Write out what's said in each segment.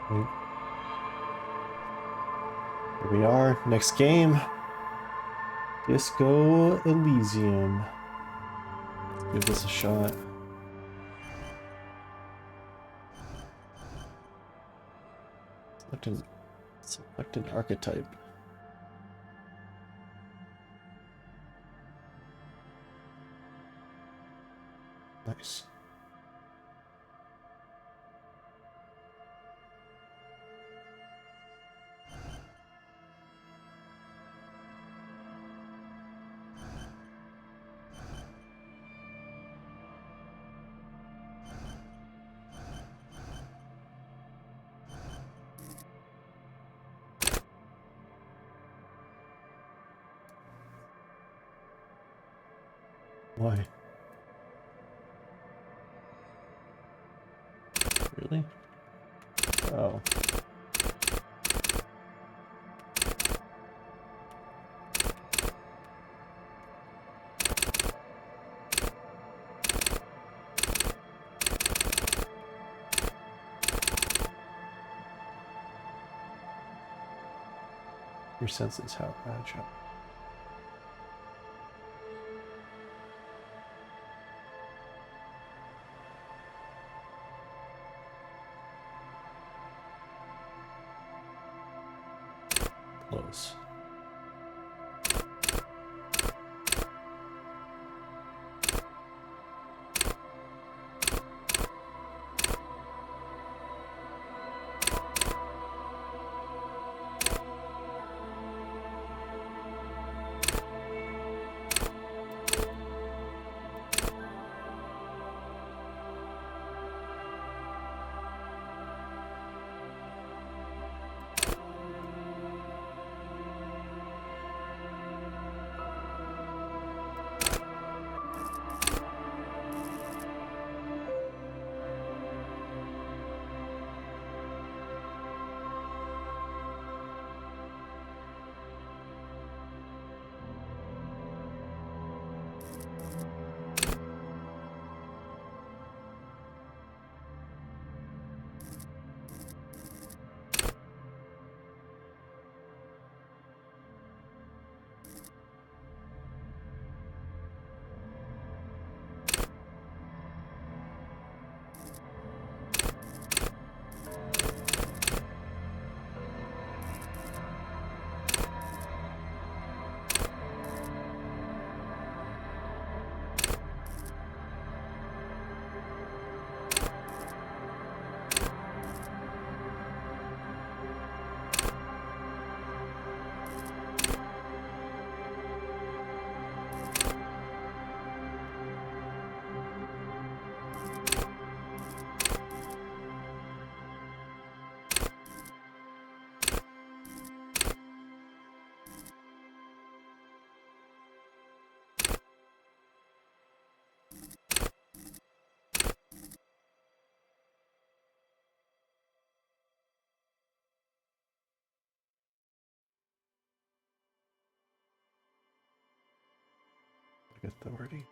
Here we are. Next game. Disco Elysium. Give this a shot. Select an archetype. Nice. Why? Really? Oh. Your senses how agile. Close. Authority.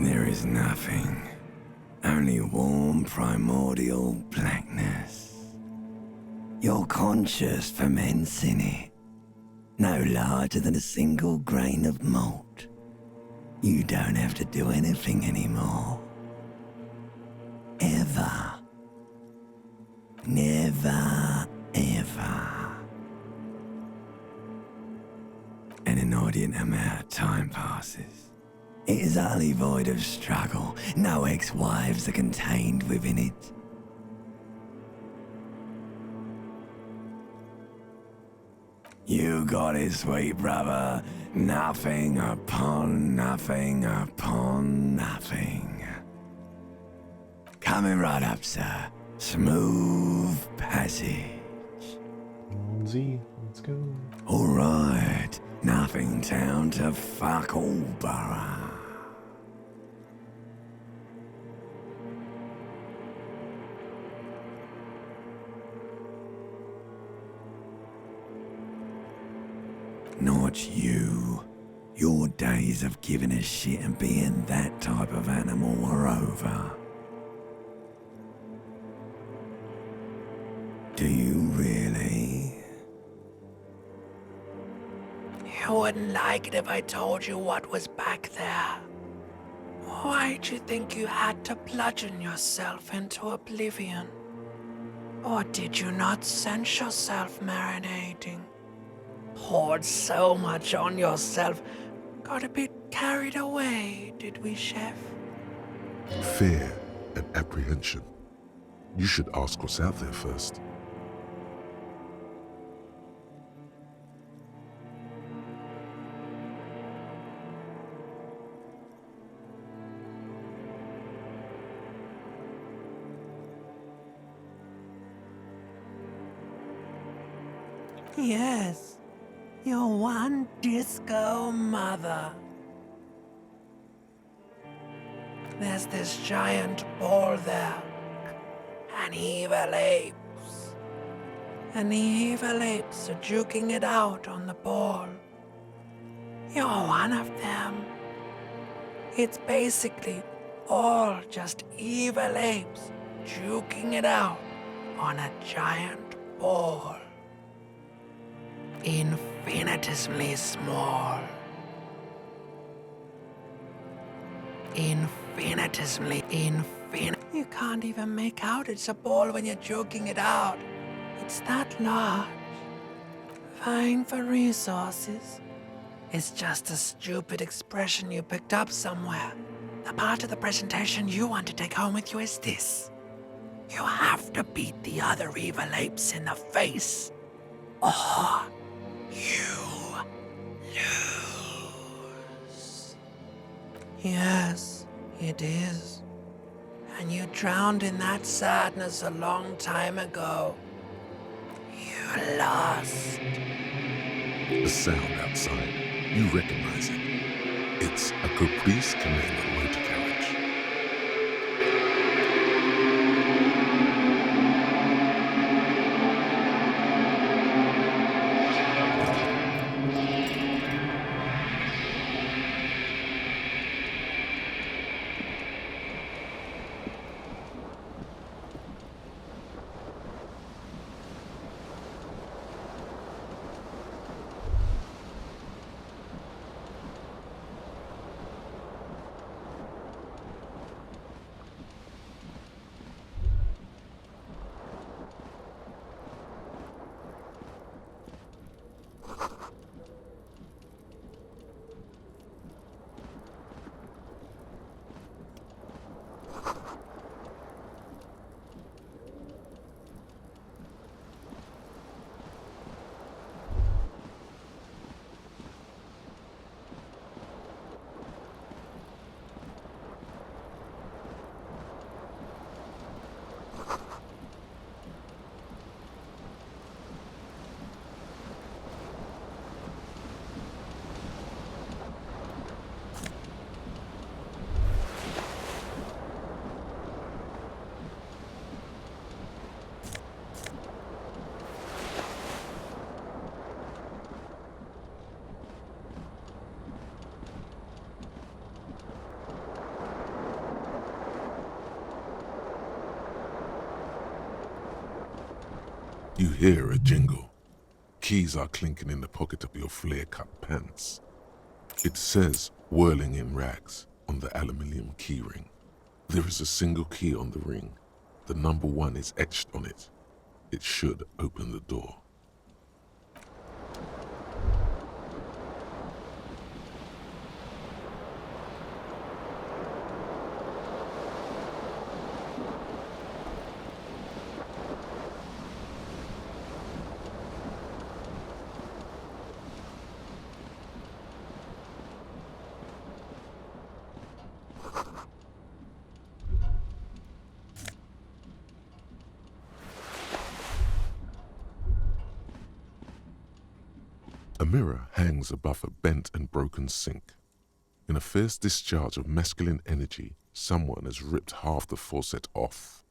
There is nothing. Only warm primordial blackness. You're conscious ferments in it. No larger than a single grain of malt. You don't have to do anything anymore. Ever. Never, ever. An inordinate amount of time passes. It is utterly void of struggle. No ex-wives are contained within it. You got it, sweet brother. Nothing upon nothing upon nothing. Coming right up, sir. Smooth passage. Z, let's go. Alright. Nothing town to fuck all borough. Not you. Your days of giving a shit and being that type of animal are over. Do you really? You wouldn't like it if I told you what was back there. Why'd you think you had to bludgeon yourself into oblivion? Or did you not sense yourself marinating? Poured so much on yourself, got a bit carried away, did we, Chef? Fear and apprehension. You should ask what's out there first. Yes, your one disco mother. There's this giant ball there. And evil apes. And the evil apes are juking it out on the ball. You're one of them. It's basically all just evil apes juking it out on a giant ball. Infinitesimally small. Infinitesimally infinite. You can't even make out it's a ball when you're joking it out. It's that large. Vying for resources. It's just a stupid expression you picked up somewhere. The part of the presentation you want to take home with you is this. You have to beat the other evil apes in the face. Or you lose. Yes, it is. And you drowned in that sadness a long time ago. You lost. The sound outside. You recognize it. It's a Caprice Commander motor carriage. You hear a jingle. Keys are clinking in the pocket of your flare-cut pants. It says, whirling in rags, on the aluminium keyring. There is a single key on the ring. The number 1 is etched on it. It should open the door. A mirror hangs above a bent and broken sink. In a fierce discharge of masculine energy, someone has ripped half the faucet off.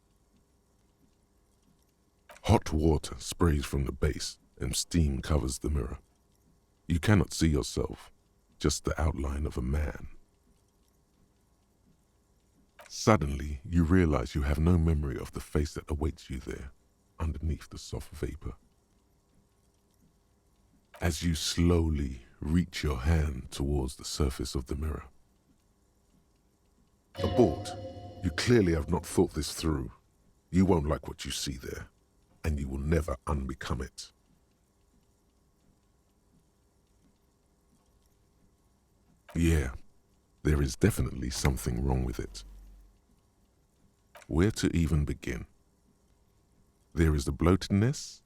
Hot water sprays from the base and steam covers the mirror. You cannot see yourself, just the outline of a man. Suddenly, you realize you have no memory of the face that awaits you there, underneath the soft vapor. As you slowly reach your hand towards the surface of the mirror. Abort. You clearly have not thought this through. You won't like what you see there, and you will never unbecome it. Yeah, there is definitely something wrong with it. Where to even begin? There is the bloatedness,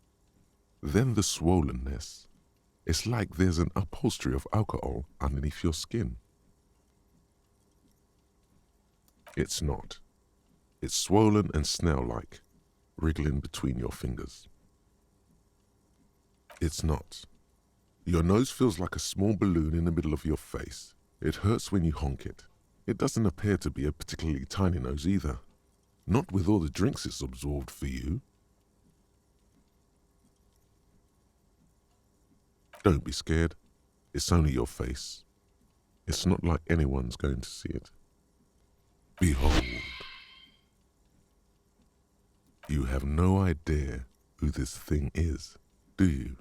then the swollenness. It's like there's an upholstery of alcohol underneath your skin. It's not. It's swollen and snail-like, wriggling between your fingers. It's not. Your nose feels like a small balloon in the middle of your face. It hurts when you honk it. It doesn't appear to be a particularly tiny nose either. Not with all the drinks it's absorbed for you. Don't be scared. It's only your face. It's not like anyone's going to see it. Behold. You have no idea who this thing is, do you?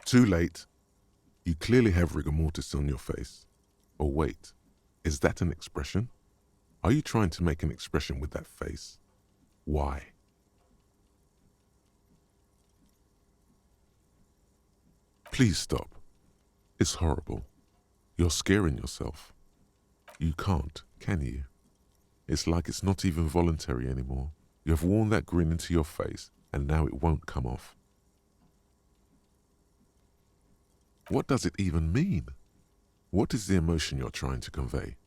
Too late. You clearly have rigor mortis on your face. Or wait, is that an expression? Are you trying to make an expression with that face? Why? Please stop. It's horrible. You're scaring yourself. You can't, can you? It's like it's not even voluntary anymore. You have worn that grin into your face, and now it won't come off. What does it even mean? What is the emotion you're trying to convey?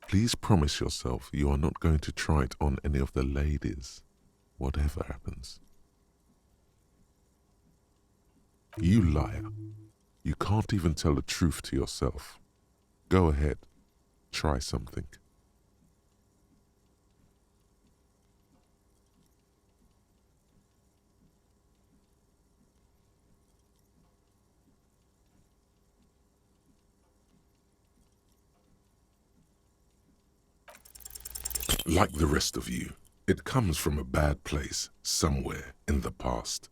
Please promise yourself you are not going to try it on any of the ladies, whatever happens. You liar. You can't even tell the truth to yourself. Go ahead. Try something. Like the rest of you, it comes from a bad place somewhere in the past.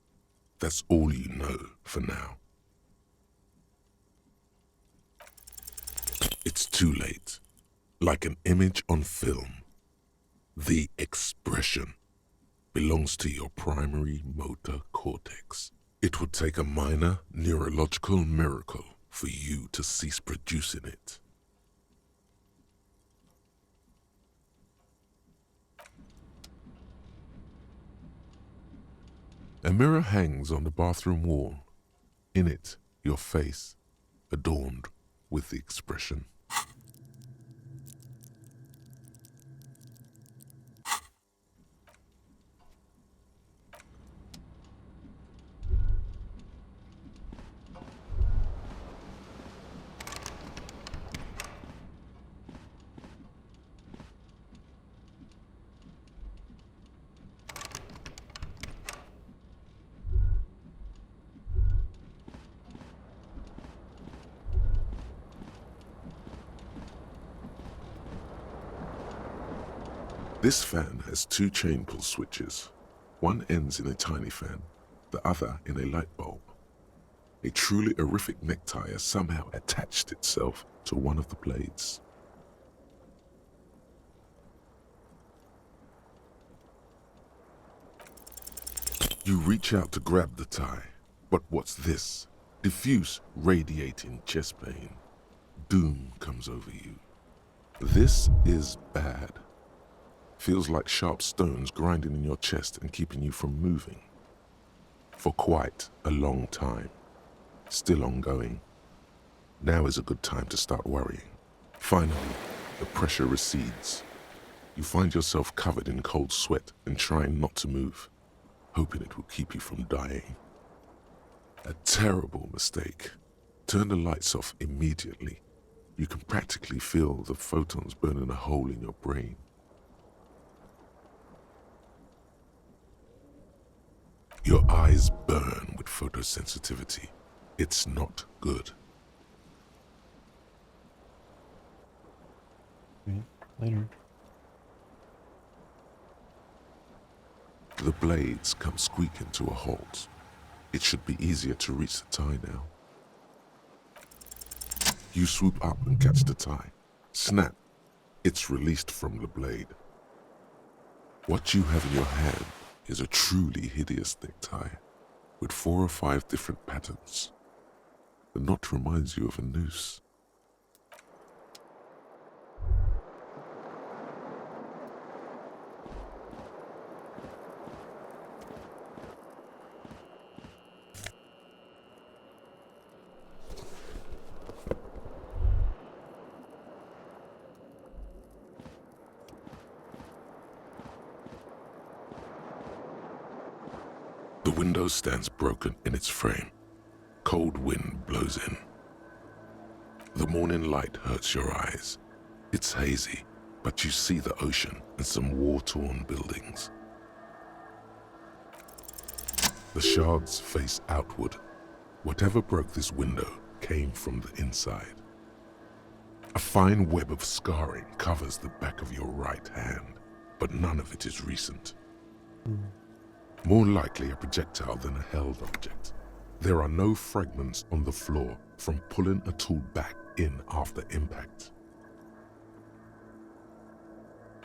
That's all you know for now. It's too late. Like an image on film. The expression belongs to your primary motor cortex. It would take a minor neurological miracle for you to cease producing it. A mirror hangs on the bathroom wall. In it, your face, adorned with the expression. This fan has two chain pull switches. One ends in a tiny fan, the other in a light bulb. A truly horrific necktie has somehow attached itself to one of the blades. You reach out to grab the tie, but what's this? Diffuse, radiating chest pain. Doom comes over you. This is bad. Feels like sharp stones grinding in your chest and keeping you from moving. For quite a long time. Still ongoing. Now is a good time to start worrying. Finally, the pressure recedes. You find yourself covered in cold sweat and trying not to move, hoping it will keep you from dying. A terrible mistake. Turn the lights off immediately. You can practically feel the photons burning a hole in your brain. Your eyes burn with photosensitivity. It's not good. Okay, later. The blades come squeaking to a halt. It should be easier to reach the tie now. You swoop up and catch the tie. Snap. It's released from the blade. What you have in your hand is a truly hideous necktie with 4 or 5 different patterns. The knot reminds you of a noose. The window stands broken in its frame. Cold wind blows in. The morning light hurts your eyes. It's hazy, but you see the ocean and some war-torn buildings. The shards face outward. Whatever broke this window came from the inside. A fine web of scarring covers the back of your right hand, but none of it is recent. More likely a projectile than a held object. There are no fragments on the floor from pulling a tool back in after impact.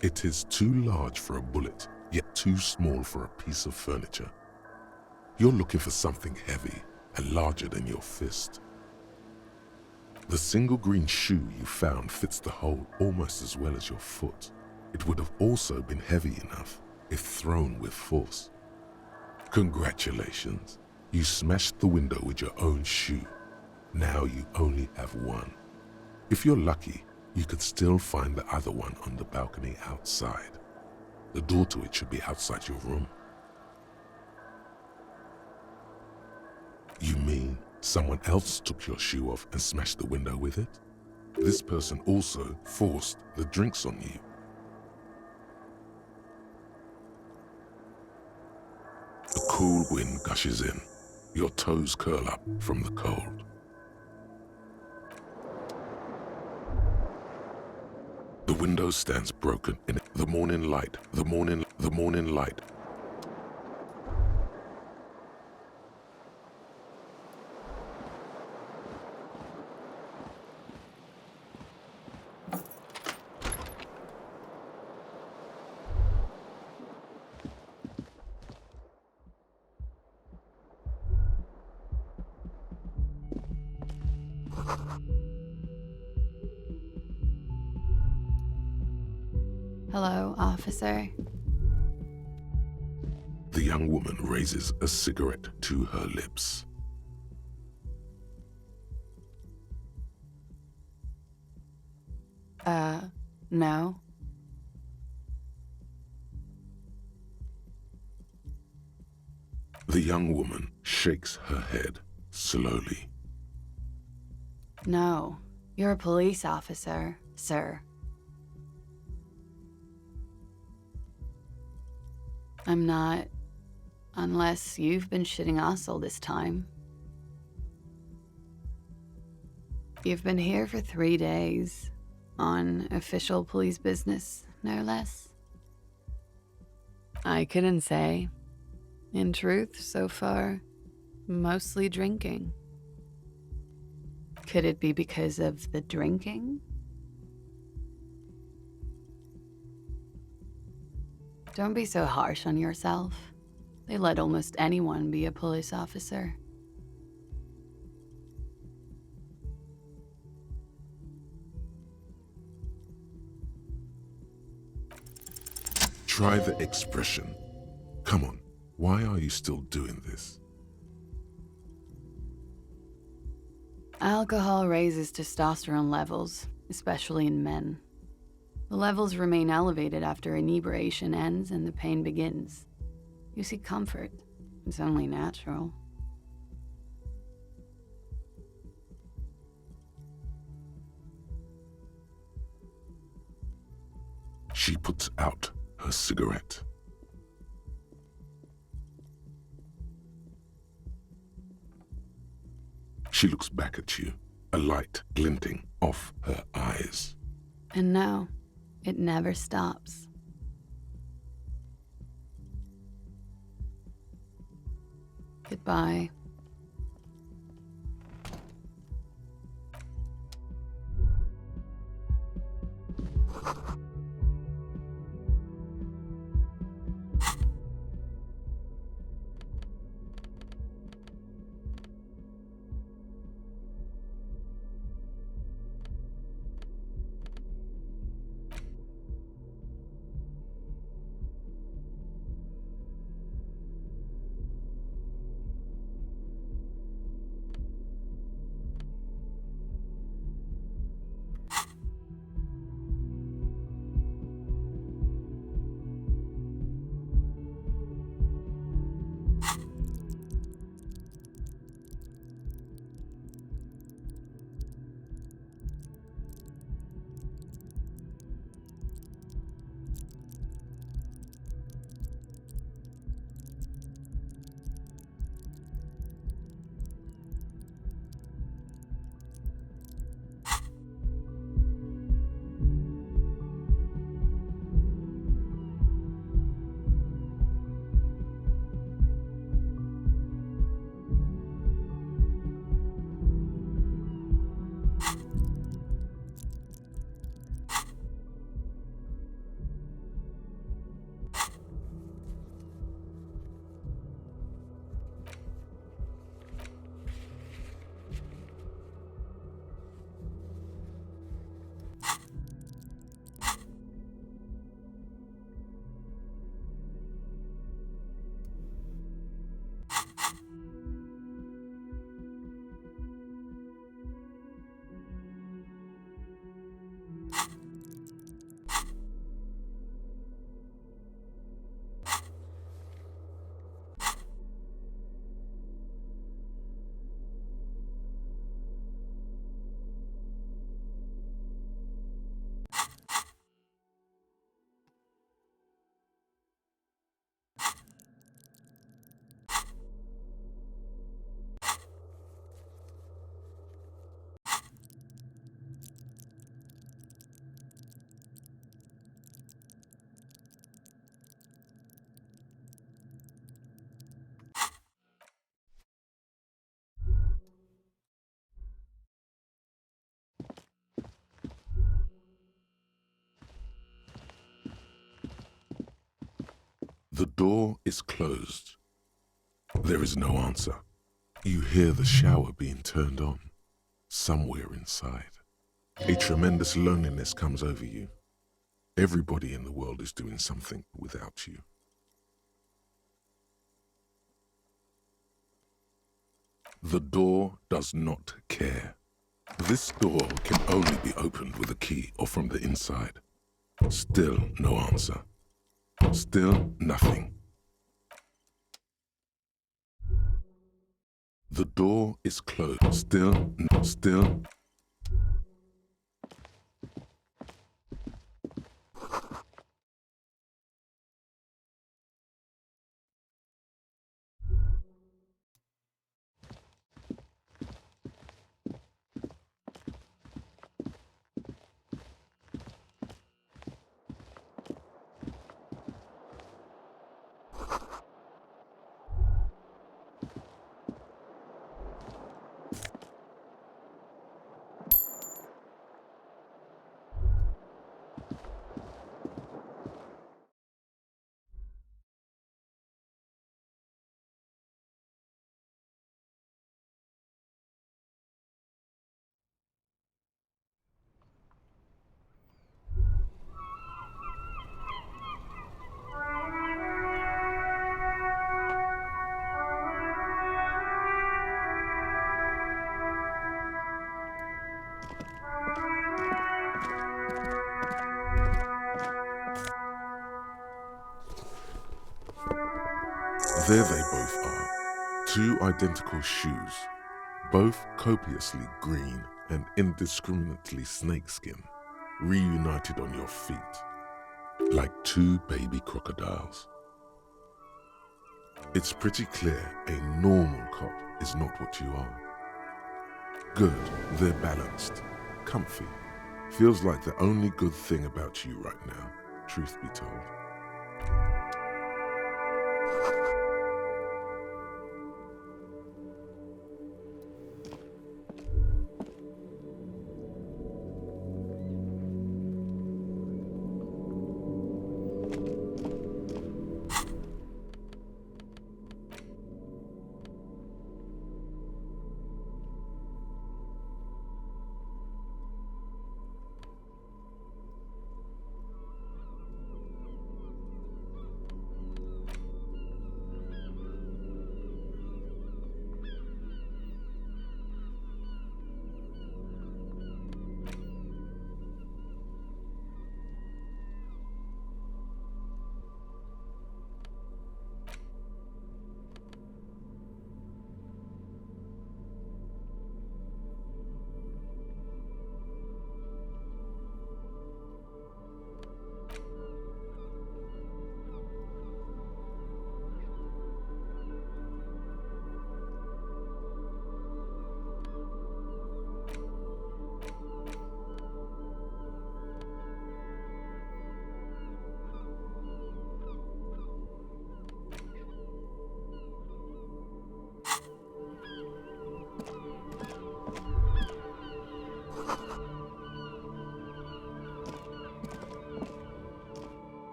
It is too large for a bullet, yet too small for a piece of furniture. You're looking for something heavy and larger than your fist. The single green shoe you found fits the hole almost as well as your foot. It would have also been heavy enough if thrown with force. Congratulations, you smashed the window with your own shoe. Now you only have one. If you're lucky, you could still find the other one on the balcony outside. The door to it should be outside your room. You mean someone else took your shoe off and smashed the window with it? This person also forced the drinks on you. The cool wind gushes in. Your toes curl up from the cold. The window stands broken in the morning light. The morning light. Hello, officer. The young woman raises a cigarette to her lips. No. The young woman shakes her head slowly. No. You're a police officer, sir. I'm not, unless you've been shitting us all this time. You've been here for 3 days, on official police business, no less. I couldn't say. In truth, so far, mostly drinking. Could it be because of the drinking? Don't be so harsh on yourself. They let almost anyone be a police officer. Try the expression. Come on, why are you still doing this? Alcohol raises testosterone levels, especially in men. The levels remain elevated after inebriation ends and the pain begins. You seek comfort. It's only natural. She puts out her cigarette. She looks back at you, a light glinting off her eyes. And now, it never stops. Goodbye. The door is closed. There is no answer. You hear the shower being turned on, somewhere inside. A tremendous loneliness comes over you. Everybody in the world is doing something without you. The door does not care. This door can only be opened with a key or from the inside. Still no answer. Still nothing. The door is closed. Still. There they both are, two identical shoes, both copiously green and indiscriminately snakeskin, reunited on your feet, like two baby crocodiles. It's pretty clear a normal cop is not what you are. Good, they're balanced, comfy. Feels like the only good thing about you right now, truth be told.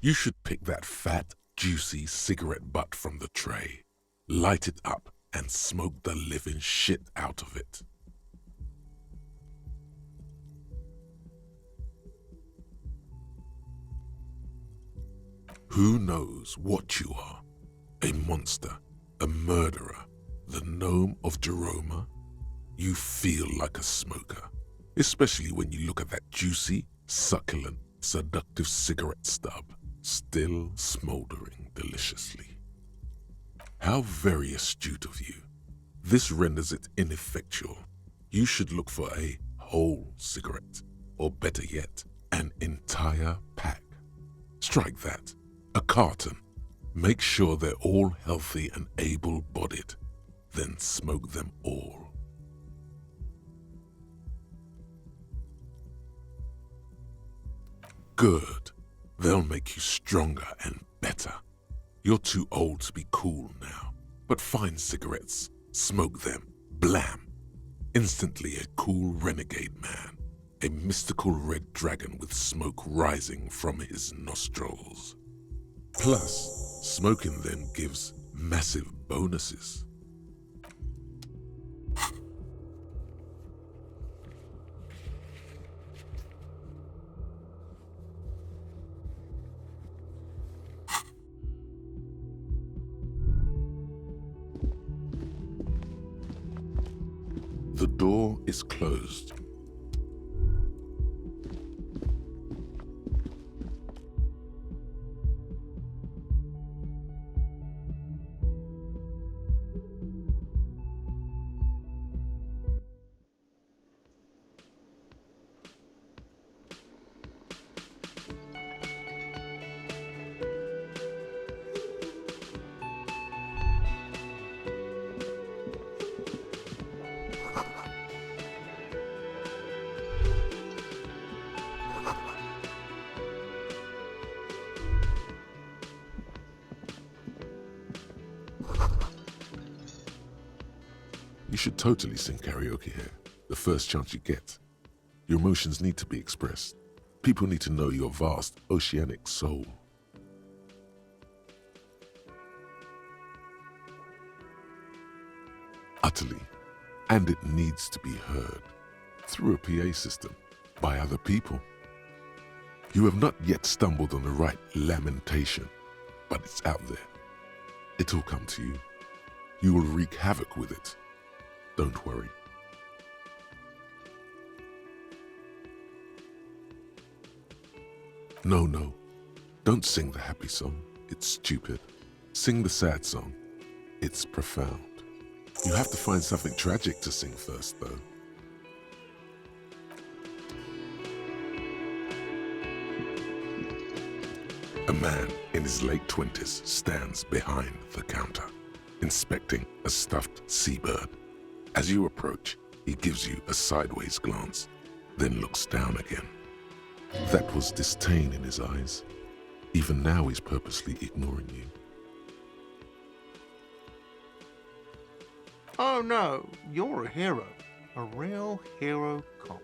You should pick that fat, juicy cigarette butt from the tray, light it up, and smoke the living shit out of it. Who knows what you are? A monster, a murderer, the gnome of Jeroma? You feel like a smoker, especially when you look at that juicy, succulent, seductive cigarette stub, still smoldering deliciously. How very astute of you. This renders it ineffectual. You should look for a whole cigarette, or better yet, an entire pack. Strike that. A carton. Make sure they're all healthy and able-bodied. Then smoke them all. Good. They'll make you stronger and better. You're too old to be cool now, but find cigarettes, smoke them, blam. Instantly a cool renegade man, a mystical red dragon with smoke rising from his nostrils. Plus, smoking them gives massive bonuses. The door is closed. You should totally sing karaoke here, the first chance you get. Your emotions need to be expressed. People need to know your vast, oceanic soul. Utterly, and it needs to be heard, through a PA system, by other people. You have not yet stumbled on the right lamentation. but it's out there. It'll come to you. You will wreak havoc with it. Don't worry. No. Don't sing the happy song. It's stupid. Sing the sad song. It's profound. You have to find something tragic to sing first, though. A man in his late 20s stands behind the counter, inspecting a stuffed seabird. As you approach, he gives you a sideways glance, then looks down again. That was disdain in his eyes. Even now he's purposely ignoring you. Oh no, you're a hero. A real hero cop.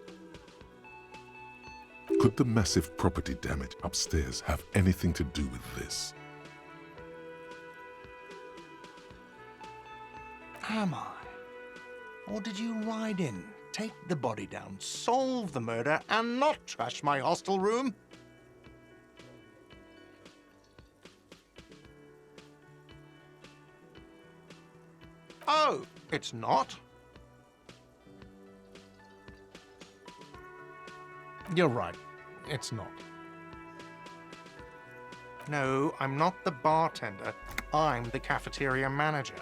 Could the massive property damage upstairs have anything to do with this? Am I? Or did you ride in, take the body down, solve the murder, and not trash my hostel room? Oh, it's not? You're right, it's not. No, I'm not the bartender. I'm the cafeteria manager.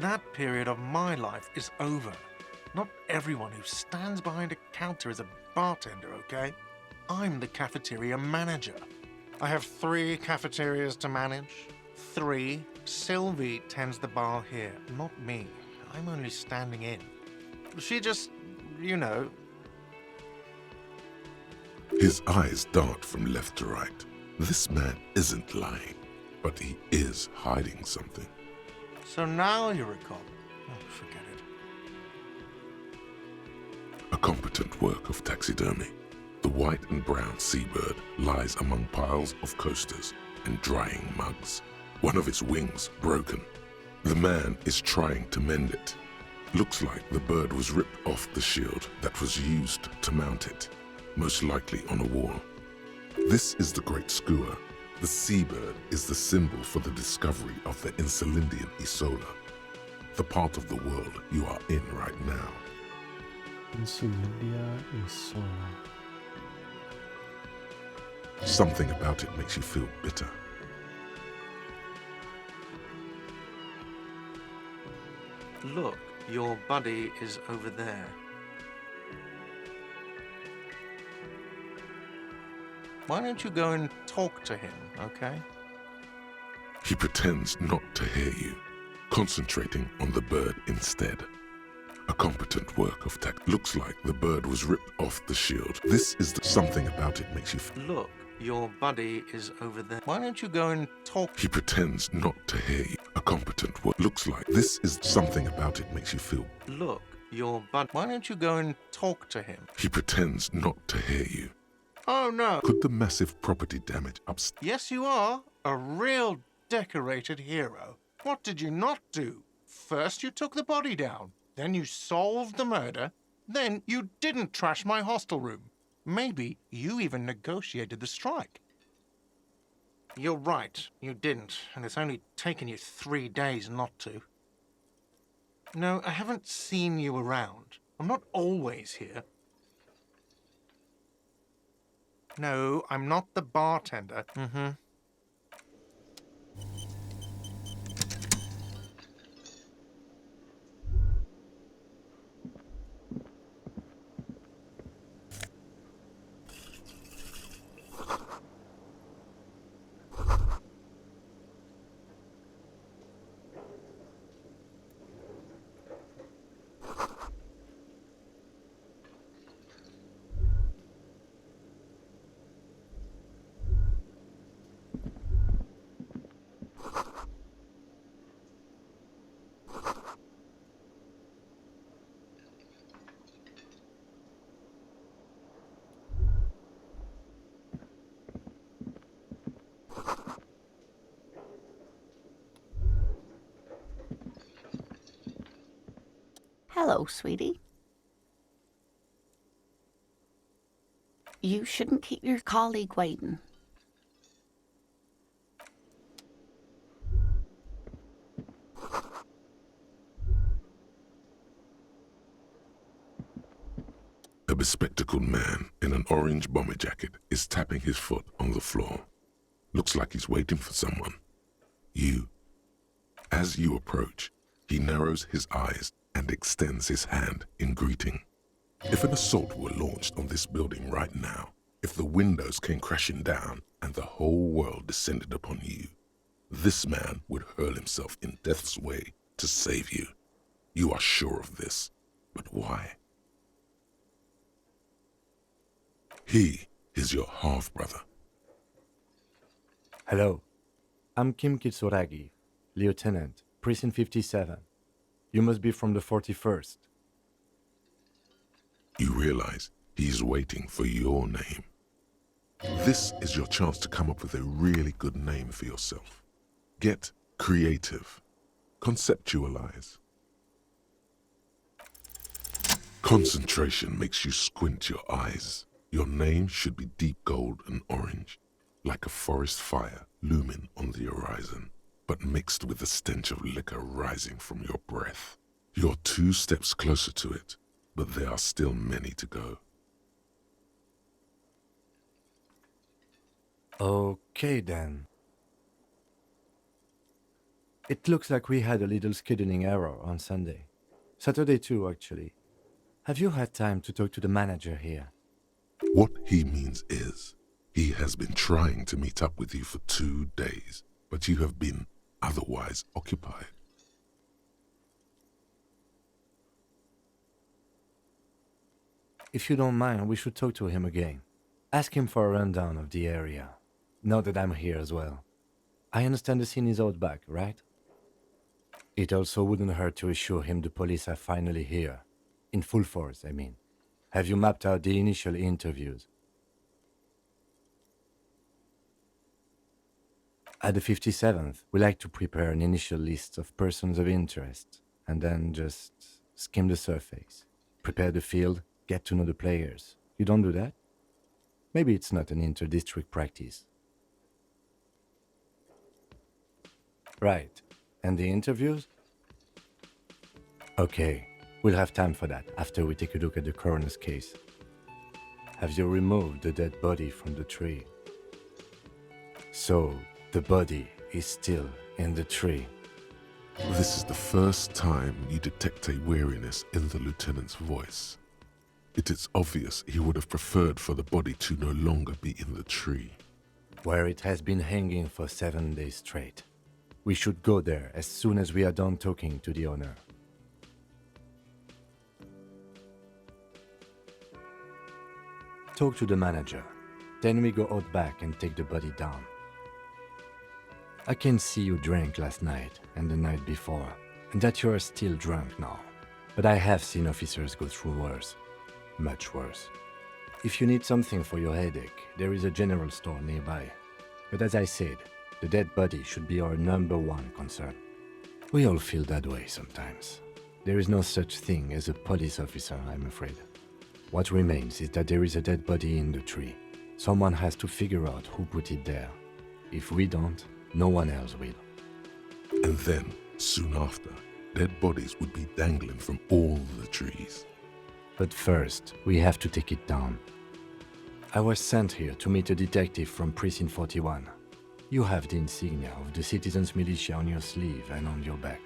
That period of my life is over. Not everyone who stands behind a counter is a bartender, okay? I'm the cafeteria manager. I have 3 cafeterias to manage. 3. Sylvie tends the bar here, not me. I'm only standing in. She just, you know. His eyes dart from left to right. This man isn't lying, but he is hiding something. So now you're a cop. Oh, forget it. A competent work of taxidermy. The white and brown seabird lies among piles of coasters and drying mugs. One of its wings broken. The man is trying to mend it. Looks like the bird was ripped off the shield that was used to mount it, most likely on a wall. This is the Great Skua. The seabird is the symbol for the discovery of the Insulindian Isola, the part of the world you are in right now. Insulindia Isola. Something about it makes you feel bitter. Look, your buddy is over there. Why don't you go and talk to him, okay? He pretends not to hear you, concentrating on the bird instead. A competent work of tech. Looks like the bird was ripped off the shield. This is something about it makes you feel. Look, your buddy is over there. Why don't you go and talk? He pretends not to hear you. A competent work. Looks like this is something about it makes you feel. Look, your buddy. Why don't you go and talk to him? He pretends not to hear you. Oh no. Could the massive property damage upstairs? Yes, you are. A real decorated hero. What did you not do? First you took the body down. Then you solved the murder. Then you didn't trash my hostel room. Maybe you even negotiated the strike. You're right, you didn't, and it's only taken you 3 days not to. No, I haven't seen you around. I'm not always here. No, I'm not the bartender. Hello, sweetie. You shouldn't keep your colleague waiting. A bespectacled man in an orange bomber jacket is tapping his foot on the floor. Looks like he's waiting for someone. You. As you approach, he narrows his eyes and extends his hand in greeting. If an assault were launched on this building right now, if the windows came crashing down and the whole world descended upon you, this man would hurl himself in death's way to save you. You are sure of this, but why? He is your half-brother. Hello. I'm Kim Kitsuragi, Lieutenant, Precinct 57. You must be from the 41st. You realize he's waiting for your name. This is your chance to come up with a really good name for yourself. Get creative. Conceptualize. Concentration makes you squint your eyes. Your name should be deep gold and orange, like a forest fire looming on the horizon, but mixed with the stench of liquor rising from your breath. You're 2 steps closer to it, but there are still many to go. Okay then. It looks like we had a little scheduling error on Sunday. Saturday too, actually. Have you had time to talk to the manager here? What he means is, he has been trying to meet up with you for 2 days, but you have been otherwise occupied. If you don't mind, we should talk to him again. Ask him for a rundown of the area. Now that I'm here as well. I understand the scene is out back, right? It also wouldn't hurt to assure him the police are finally here. In full force, I mean. Have you mapped out the initial interviews? At the 57th, we like to prepare an initial list of persons of interest, and then just skim the surface. Prepare the field, get to know the players. You don't do that? Maybe it's not an inter-district practice. Right. And the interviews? Okay. We'll have time for that after we take a look at the coroner's case. Have you removed the dead body from the tree? So, the body is still in the tree. This is the first time you detect a weariness in the lieutenant's voice. It is obvious he would have preferred for the body to no longer be in the tree. Where it has been hanging for 7 days straight. We should go there as soon as we are done talking to the owner. Talk to the manager. Then we go out back and take the body down. I can see you drank last night and the night before, and that you are still drunk now. But I have seen officers go through worse. Much worse. If you need something for your headache, there is a general store nearby. But as I said, the dead body should be our #1 concern. We all feel that way sometimes. There is no such thing as a police officer, I'm afraid. What remains is that there is a dead body in the tree. Someone has to figure out who put it there. If we don't, no one else will. And then, soon after, dead bodies would be dangling from all the trees. But first, we have to take it down. I was sent here to meet a detective from Precinct 41. You have the insignia of the Citizens Militia on your sleeve and on your back.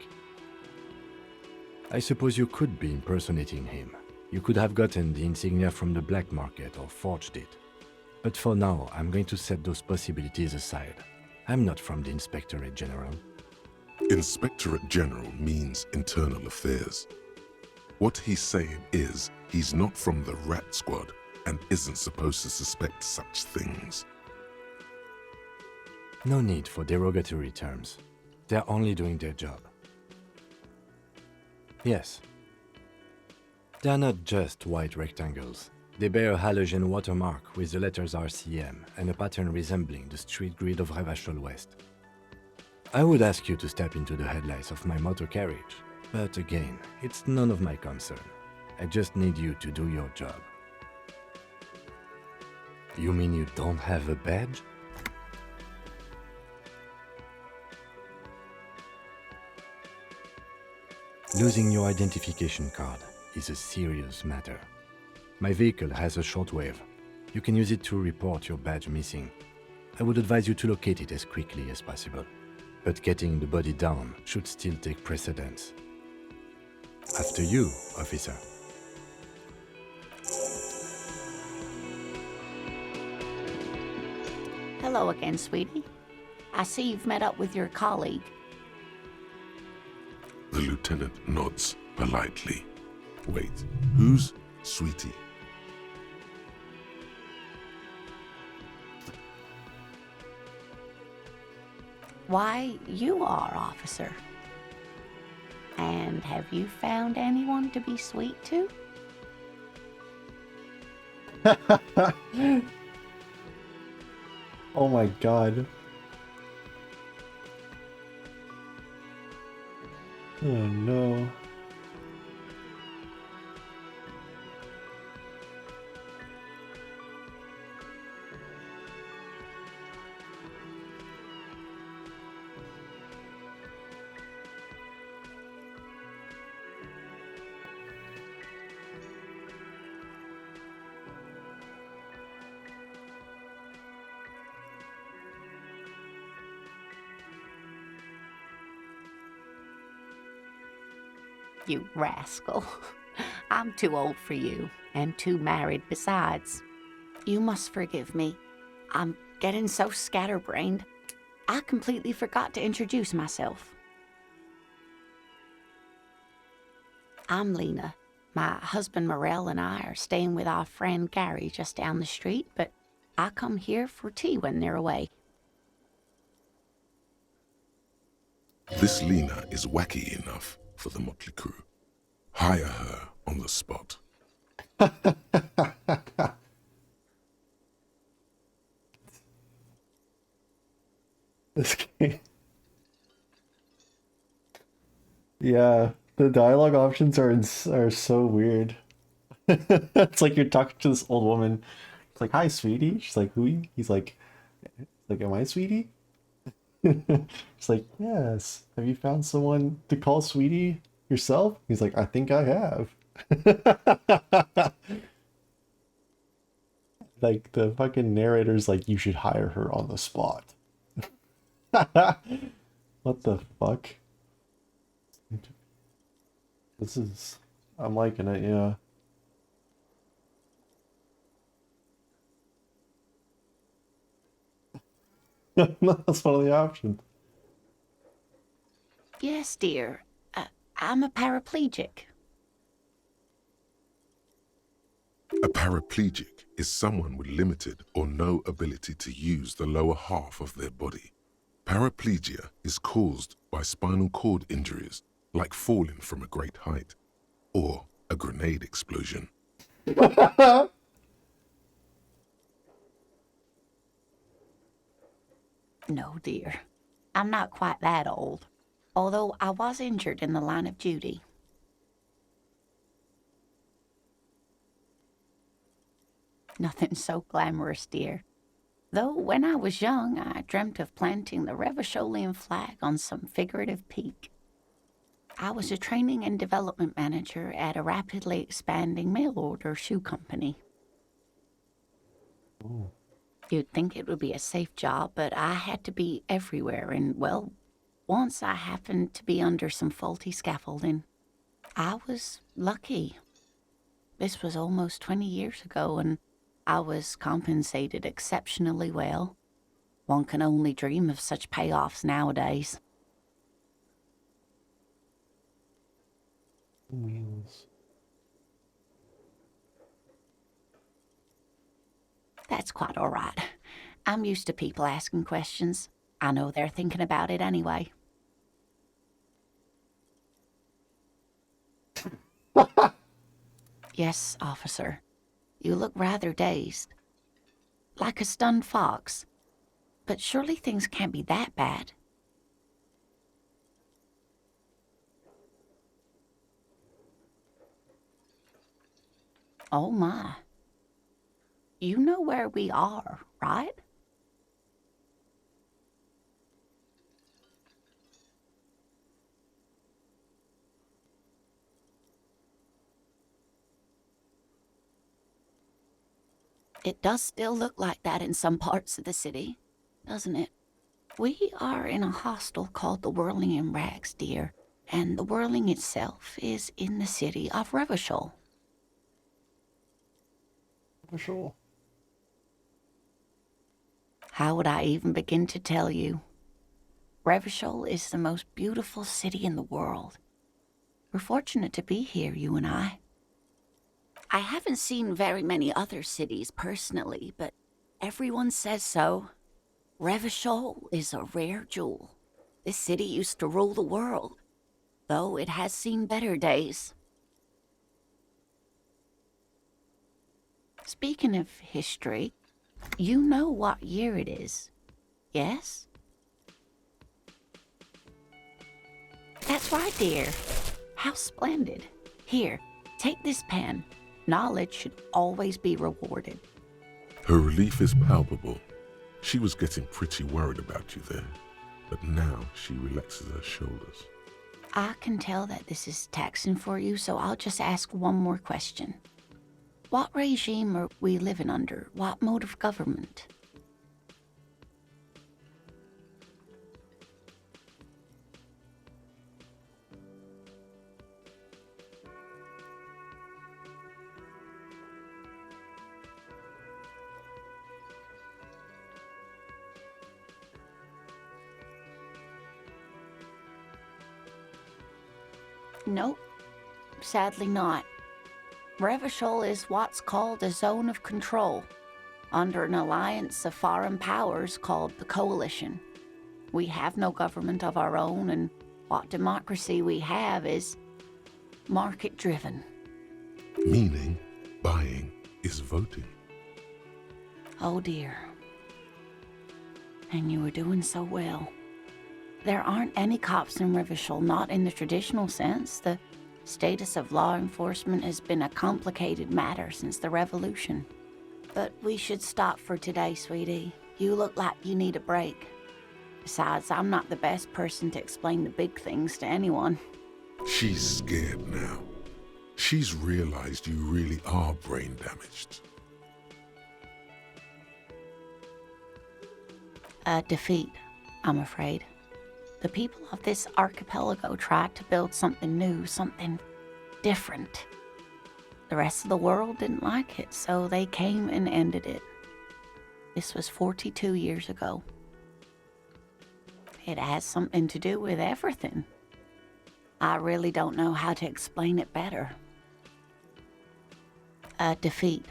I suppose you could be impersonating him. You could have gotten the insignia from the black market or forged it. But for now, I'm going to set those possibilities aside. I'm not from the Inspectorate General. Inspectorate General means internal affairs. What he's saying is he's not from the rat squad and isn't supposed to suspect such things. No need for derogatory terms. They're only doing their job. Yes. They're not just white rectangles. They bear a halogen watermark with the letters RCM and a pattern resembling the street grid of Revachol West. I would ask you to step into the headlights of my motor carriage, but again, it's none of my concern. I just need you to do your job. You mean you don't have a badge? Losing your identification card is a serious matter. My vehicle has a shortwave. You can use it to report your badge missing. I would advise you to locate it as quickly as possible. But getting the body down should still take precedence. After you, officer. Hello again, sweetie. I see you've met up with your colleague. The lieutenant nods politely. Wait, who's Sweetie? Why, you are, officer. And have you found anyone to be sweet to? Oh my god. Oh no. You rascal. I'm too old for you, and too married besides. You must forgive me. I'm getting so scatterbrained. I completely forgot to introduce myself. I'm Lena. My husband Morel and I are staying with our friend Gary just down the street, but I come here for tea when they're away. This Lena is wacky enough for the motley crew. Hire her on the spot. This game. Yeah, the dialogue options are so weird. It's like you're talking to this old woman. It's like, "Hi, sweetie." She's like, "Who?" He's like, "Am I sweetie?" It's like, "Yes. Have you found someone to call sweetie yourself?" He's like, "I think I have." Like the fucking narrator's like, "You should hire her on the spot." What the fuck? I'm liking it, yeah. That's one of the options. Yes, dear. I'm a paraplegic. A paraplegic is someone with limited or no ability to use the lower half of their body. Paraplegia is caused by spinal cord injuries, like falling from a great height, or a grenade explosion. No, dear. I'm not quite that old, although I was injured in the line of duty. Nothing so glamorous, dear. Though when I was young, I dreamt of planting the Revacholian flag on some figurative peak. I was a training and development manager at a rapidly expanding mail-order shoe company. Ooh. You'd think it would be a safe job, but I had to be everywhere, and, well, once I happened to be under some faulty scaffolding. I was lucky. This was almost 20 years ago, and I was compensated exceptionally well. One can only dream of such payoffs nowadays. Wheels. That's quite all right. I'm used to people asking questions. I know they're thinking about it anyway. Yes, officer. You look rather dazed. Like a stunned fox. But surely things can't be that bad. Oh my. You know where we are, right? It does still look like that in some parts of the city, doesn't it? We are in a hostel called the Whirling in Rags, dear, and the Whirling itself is in the city of Revachol. For sure. How would I even begin to tell you? Revachol is the most beautiful city in the world. We're fortunate to be here, you and I. I haven't seen very many other cities personally, but everyone says so. Revachol is a rare jewel. This city used to rule the world, though it has seen better days. Speaking of history, you know what year it is, yes? That's right, dear. How splendid. Here, take this pen. Knowledge should always be rewarded. Her relief is palpable. She was getting pretty worried about you there, but now she relaxes her shoulders. I can tell that this is taxing for you, so I'll just ask one more question. What regime are we living under? What mode of government? Nope, sadly not. Revachol is what's called a zone of control, under an alliance of foreign powers called the Coalition. We have no government of our own, and what democracy we have is market-driven. Meaning, buying is voting. Oh dear. And you were doing so well. There aren't any cops in Revachol, not in the traditional sense. The status of law enforcement has been a complicated matter since the revolution. But we should stop for today, sweetie. You look like you need a break. Besides, I'm not the best person to explain the big things to anyone. She's scared now. She's realized you really are brain damaged. A defeat, I'm afraid. The people of this archipelago tried to build something new, something different. The rest of the world didn't like it, so they came and ended it. This was 42 years ago. It has something to do with everything. I really don't know how to explain it better. A defeat.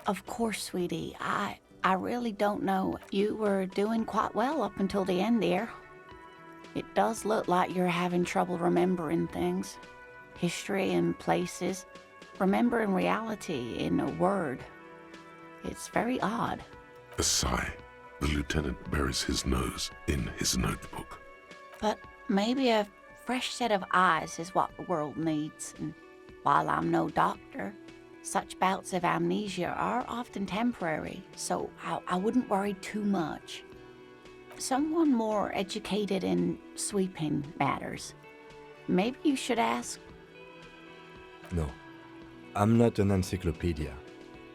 Of course, sweetie. I really don't know. You were doing quite well up until the end there. It does look like you're having trouble remembering things. History and places. Remembering reality in a word. It's very odd. A sigh. The lieutenant buries his nose in his notebook. But maybe a fresh set of eyes is what the world needs. And while I'm no doctor, such bouts of amnesia are often temporary, so I wouldn't worry too much. Someone more educated in sweeping matters. Maybe you should ask. No, I'm not an encyclopedia.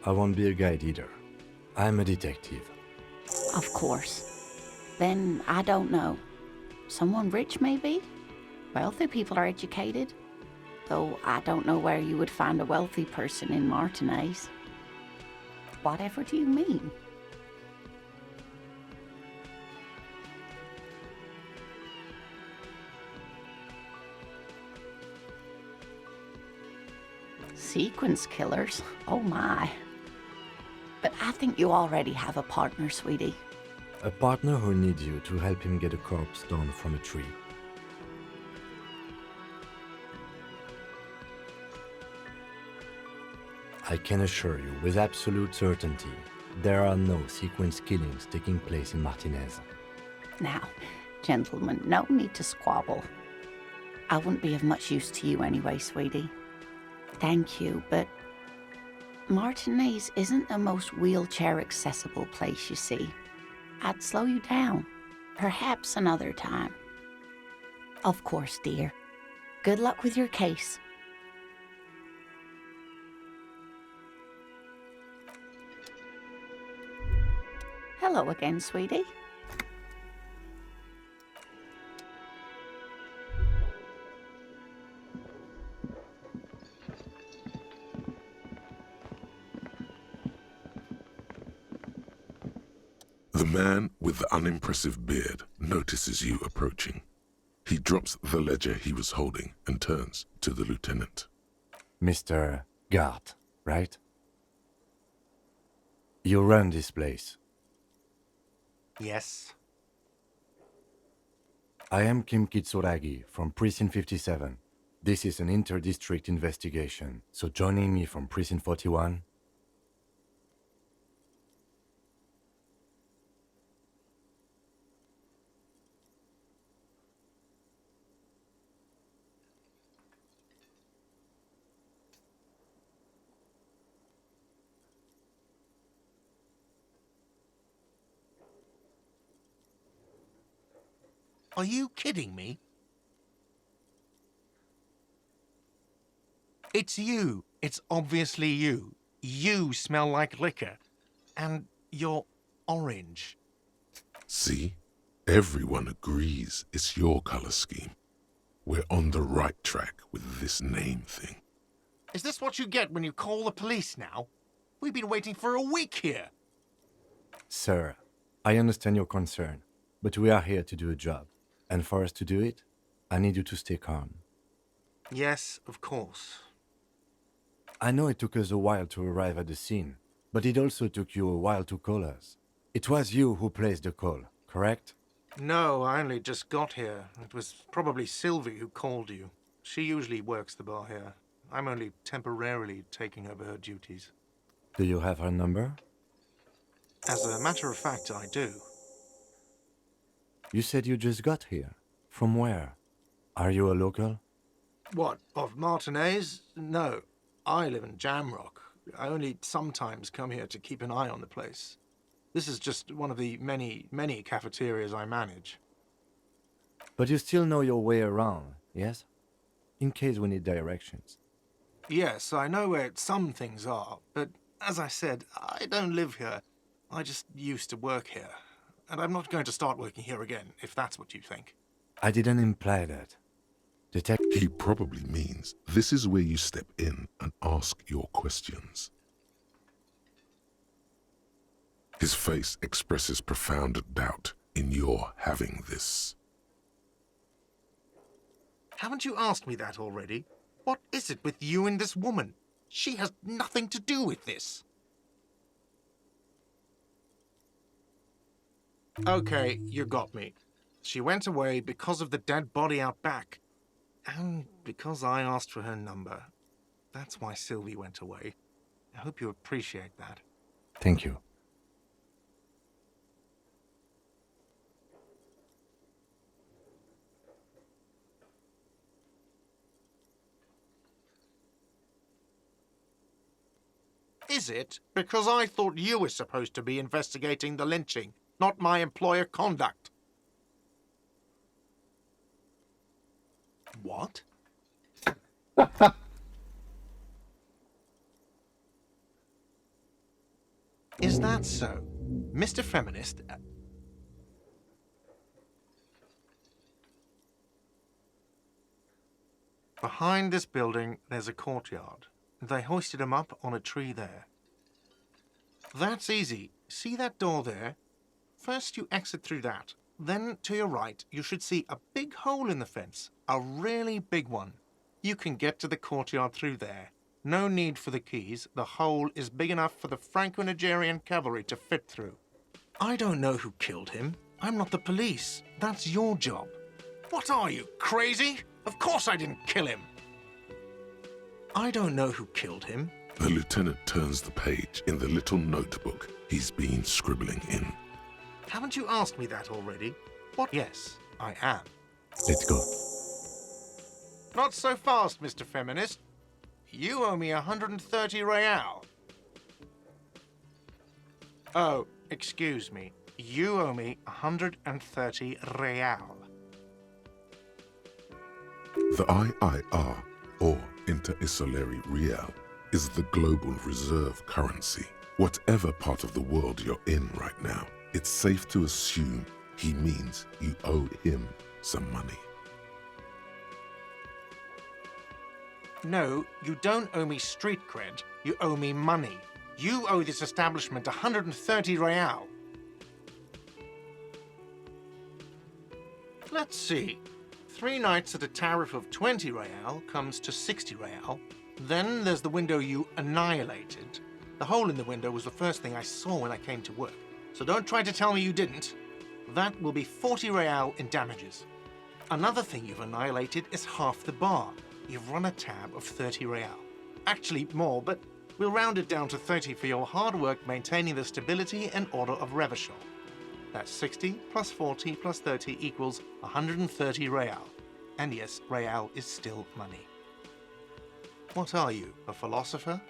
I won't be a guide either. I'm a detective. Of course. Then I don't know. Someone rich, maybe? Wealthy people are educated. Though I don't know where you would find a wealthy person in Martinez. Whatever do you mean? Sequence killers? Oh my. But I think you already have a partner, sweetie. A partner who needs you to help him get a corpse down from a tree. I can assure you with absolute certainty, there are no sequence killings taking place in Martinez. Now, gentlemen, no need to squabble. I wouldn't be of much use to you anyway, sweetie. Thank you, but Martinez isn't the most wheelchair-accessible place, you see. I'd slow you down. Perhaps another time. Of course, dear. Good luck with your case. Hello again, sweetie. The man with the unimpressive beard notices you approaching. He drops the ledger he was holding and turns to the lieutenant. Mr. Gart, right? You run this place. Yes. I am Kim Kitsuragi from Precinct 57. This is an inter-district investigation, so joining me from Precinct 41. Are you kidding me? It's you. It's obviously you. You smell like liquor. And you're orange. See? Everyone agrees it's your color scheme. We're on the right track with this name thing. Is this what you get when you call the police now? We've been waiting for a week here. Sir, I understand your concern, but we are here to do a job. And for us to do it, I need you to stay calm. Yes, of course. I know it took us a while to arrive at the scene, but it also took you a while to call us. It was you who placed the call, correct? No, I only just got here. It was probably Sylvie who called you. She usually works the bar here. I'm only temporarily taking over her duties. Do you have her number? As a matter of fact, I do. You said you just got here. From where? Are you a local? What, of Martinez? No. I live in Jamrock. I only sometimes come here to keep an eye on the place. This is just one of the many, many cafeterias I manage. But you still know your way around, yes? In case we need directions. Yes, I know where some things are, but as I said, I don't live here. I just used to work here. And I'm not going to start working here again, if that's what you think. I didn't imply that. He probably means this is where you step in and ask your questions. His face expresses profound doubt in your having this. Haven't you asked me that already? What is it with you and this woman? She has nothing to do with this. Okay, you got me. She went away because of the dead body out back. And because I asked for her number. That's why Sylvie went away. I hope you appreciate that. Thank you. Is it? Because I thought you were supposed to be investigating the lynching, not my employer conduct. What? Is that so? Mr. Feminist? Behind this building, there's a courtyard. They hoisted him up on a tree there. That's easy. See that door there? First you exit through that. Then, to your right, you should see a big hole in the fence. A really big one. You can get to the courtyard through there. No need for the keys. The hole is big enough for the Franco-Nigerian cavalry to fit through. I don't know who killed him. I'm not the police. That's your job. What are you, crazy? Of course I didn't kill him. I don't know who killed him. The lieutenant turns the page in the little notebook he's been scribbling in. Haven't you asked me that already? What? Yes, I am. Let's go. Not so fast, Mr. Feminist. You owe me 130 real. Oh, excuse me. You owe me 130 real. The IIR, or Inter-Isolary Real, is the global reserve currency. Whatever part of the world you're in right now, it's safe to assume he means you owe him some money. No, you don't owe me street cred. You owe me money. You owe this establishment 130 real. Let's see. 3 nights at a tariff of 20 real comes to 60 real. Then there's the window you annihilated. The hole in the window was the first thing I saw when I came to work. So don't try to tell me you didn't. That will be 40 real in damages. Another thing you've annihilated is half the bar. You've run a tab of 30 real. Actually more, but we'll round it down to 30 for your hard work maintaining the stability and order of Revachol. That's 60 plus 40 plus 30 equals 130 real. And yes, real is still money. What are you, a philosopher?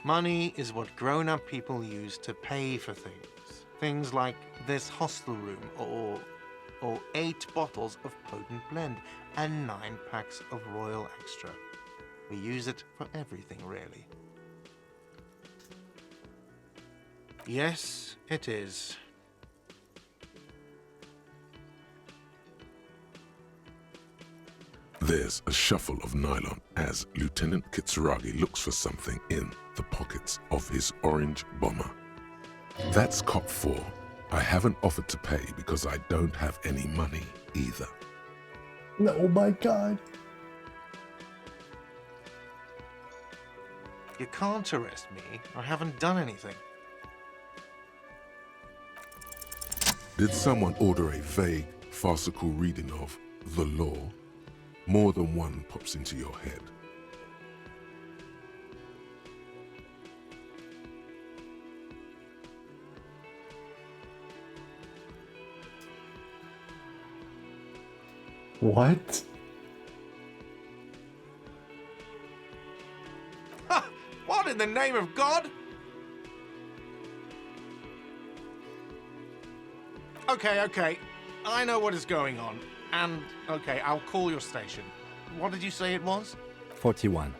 Money is what grown-up people use to pay for things. Things like this hostel room, or 8 bottles of potent blend, and 9 packs of Royal Extra. We use it for everything, really. Yes, it is. There's a shuffle of nylon as Lieutenant Kitsuragi looks for something in the pockets of his orange bomber. That's cop 4. I haven't offered to pay because I don't have any money either. Oh my god. You can't arrest me. I haven't done anything. Did someone order a vague, farcical reading of the law? More than one pops into your head. What? Ha! What in the name of God? Okay. I know what is going on. And, okay, I'll call your station. What did you say it was? 41.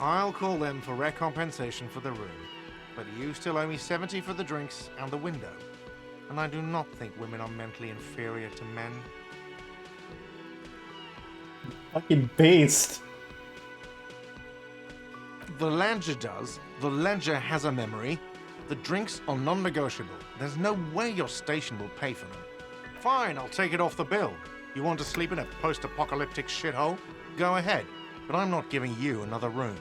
I'll call them for recompensation for the room. But you still owe me 70 for the drinks and the window. And I do not think women are mentally inferior to men. Fucking based. The ledger does. The ledger has a memory. The drinks are non-negotiable. There's no way your station will pay for them. Fine, I'll take it off the bill. You want to sleep in a post-apocalyptic shithole? Go ahead, but I'm not giving you another room.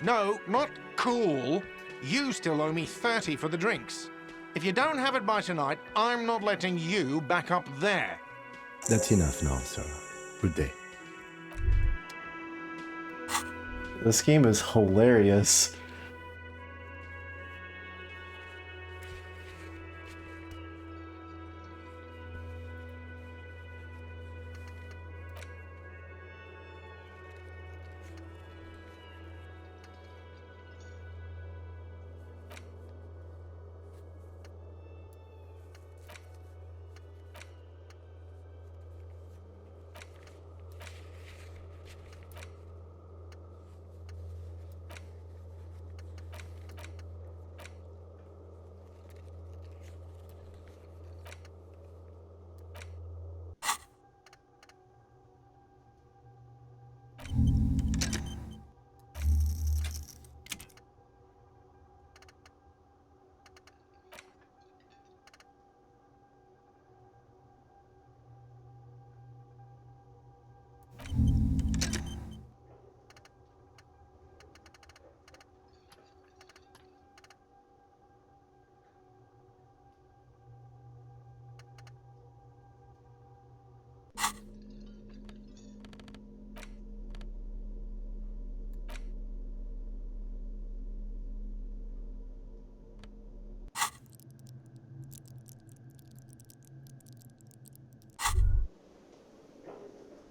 No, not cool. You still owe me 30 for the drinks. If you don't have it by tonight, I'm not letting you back up there. That's enough now, sir. Good day. This game is hilarious.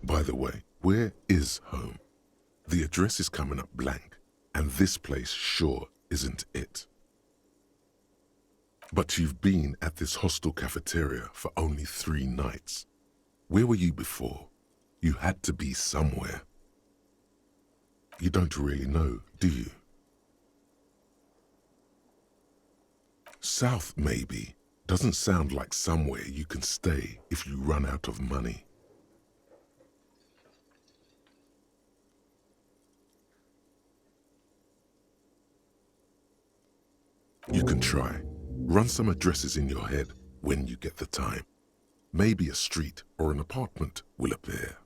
By the way, where is home? The address is coming up blank, and this place sure isn't it. But you've been at this hostel cafeteria for only 3 nights. Where were you before? You had to be somewhere. You don't really know, do you? South, maybe, doesn't sound like somewhere you can stay if you run out of money. You can try. Run some addresses in your head when you get the time. Maybe a street or an apartment will appear.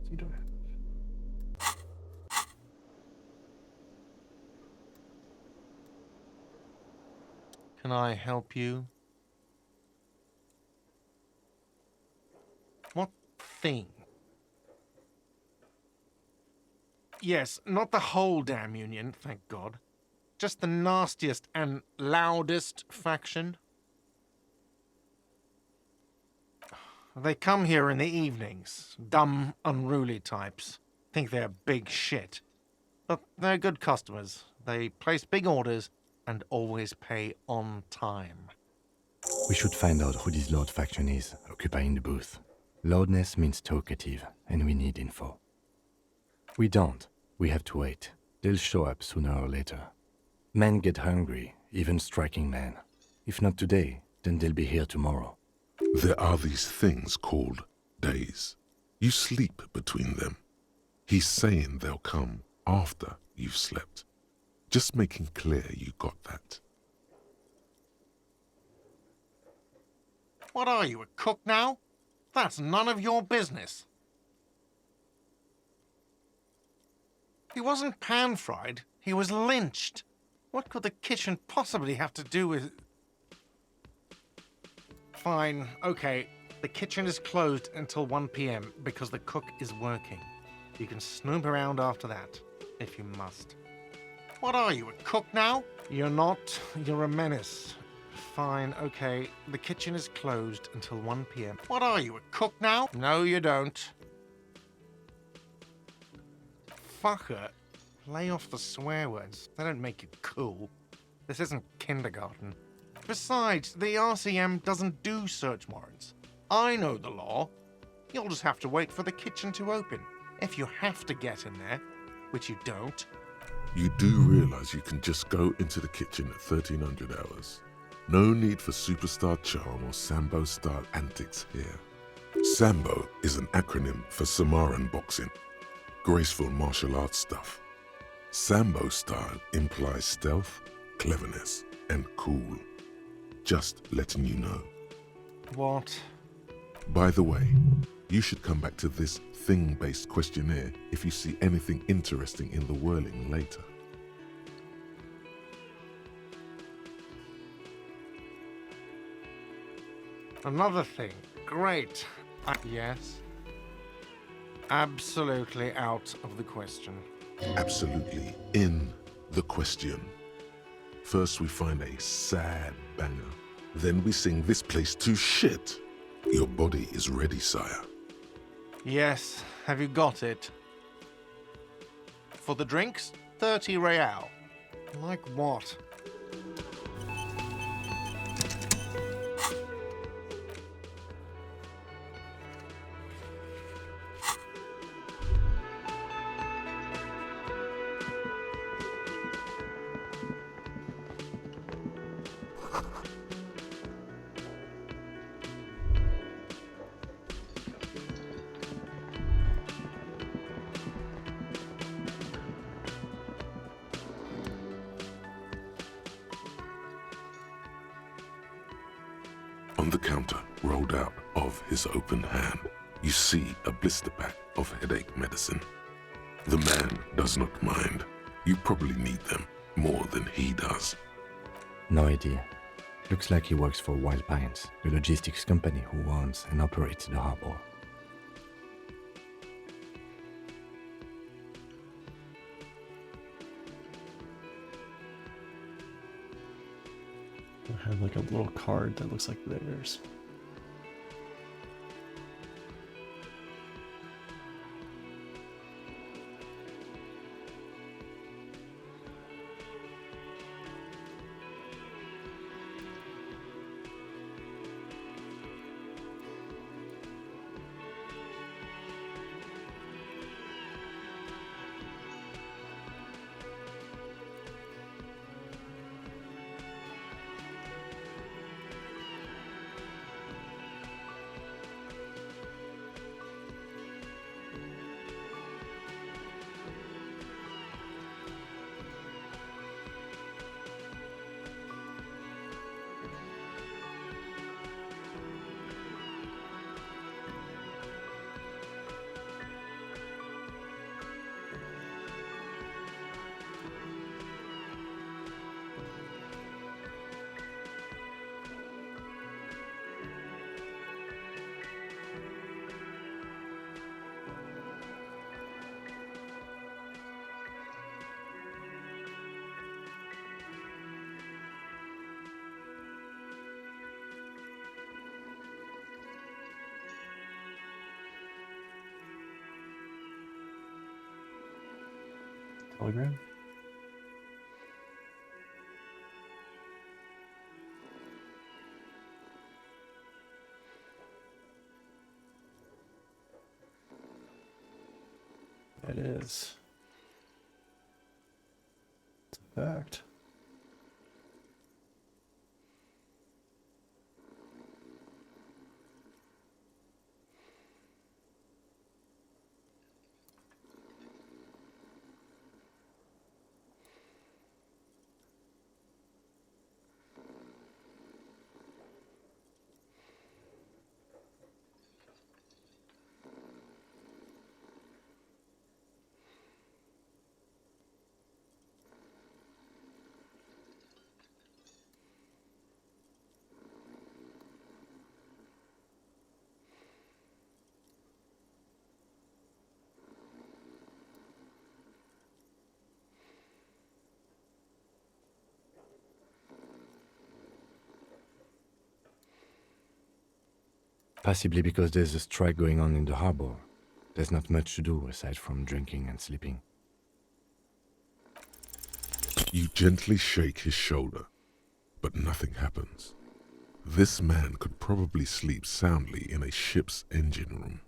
You don't have. Can I help you? What thing? Yes, not the whole damn union, thank God. Just the nastiest and loudest faction. They come here in the evenings. Dumb, unruly types. Think they're big shit. But they're good customers. They place big orders and always pay on time. We should find out who this Lord faction is, occupying the booth. Loudness means talkative, and we need info. We don't. We have to wait. They'll show up sooner or later. Men get hungry, even striking men. If not today, then they'll be here tomorrow. There are these things called days. You sleep between them. He's saying they'll come after you've slept. Just making clear you got that. What are you, a cook now? That's none of your business. He wasn't pan-fried, he was lynched. What could the kitchen possibly have to do with... Fine, okay. The kitchen is closed until 1 p.m. because the cook is working. You can snoop around after that, if you must. What are you, a cook now? You're not. You're a menace. Fine, okay. The kitchen is closed until 1 p.m. What are you, a cook now? No, you don't. Fucker. Lay off the swear words. They don't make you cool. This isn't kindergarten. Besides, the RCM doesn't do search warrants. I know the law. You'll just have to wait for the kitchen to open. If you have to get in there, which you don't. You do realize you can just go into the kitchen at 1300 hours. No need for superstar charm or Sambo-style antics here. Sambo is an acronym for Samoan boxing, graceful martial arts stuff. Sambo style implies stealth, cleverness, and cool. Just letting you know. What? By the way, you should come back to this thing-based questionnaire if you see anything interesting in the whirling later. Another thing. Great. Yes? Absolutely out of the question. Absolutely in the question. First we find a sad banger. Then we sing this place to shit. Your body is ready, sire. Yes, have you got it? For the drinks, 30 real. Like what? On the counter, rolled out of his open hand, you see a blister pack of headache medicine. The man does not mind. You probably need them more than he does. No idea. Looks like he works for Wild Pines, the logistics company who owns and operates the harbor. I have like a little card that looks like theirs. Telegram? It is. It's a fact. Possibly because there's a strike going on in the harbor. There's not much to do aside from drinking and sleeping. You gently shake his shoulder, but nothing happens. This man could probably sleep soundly in a ship's engine room.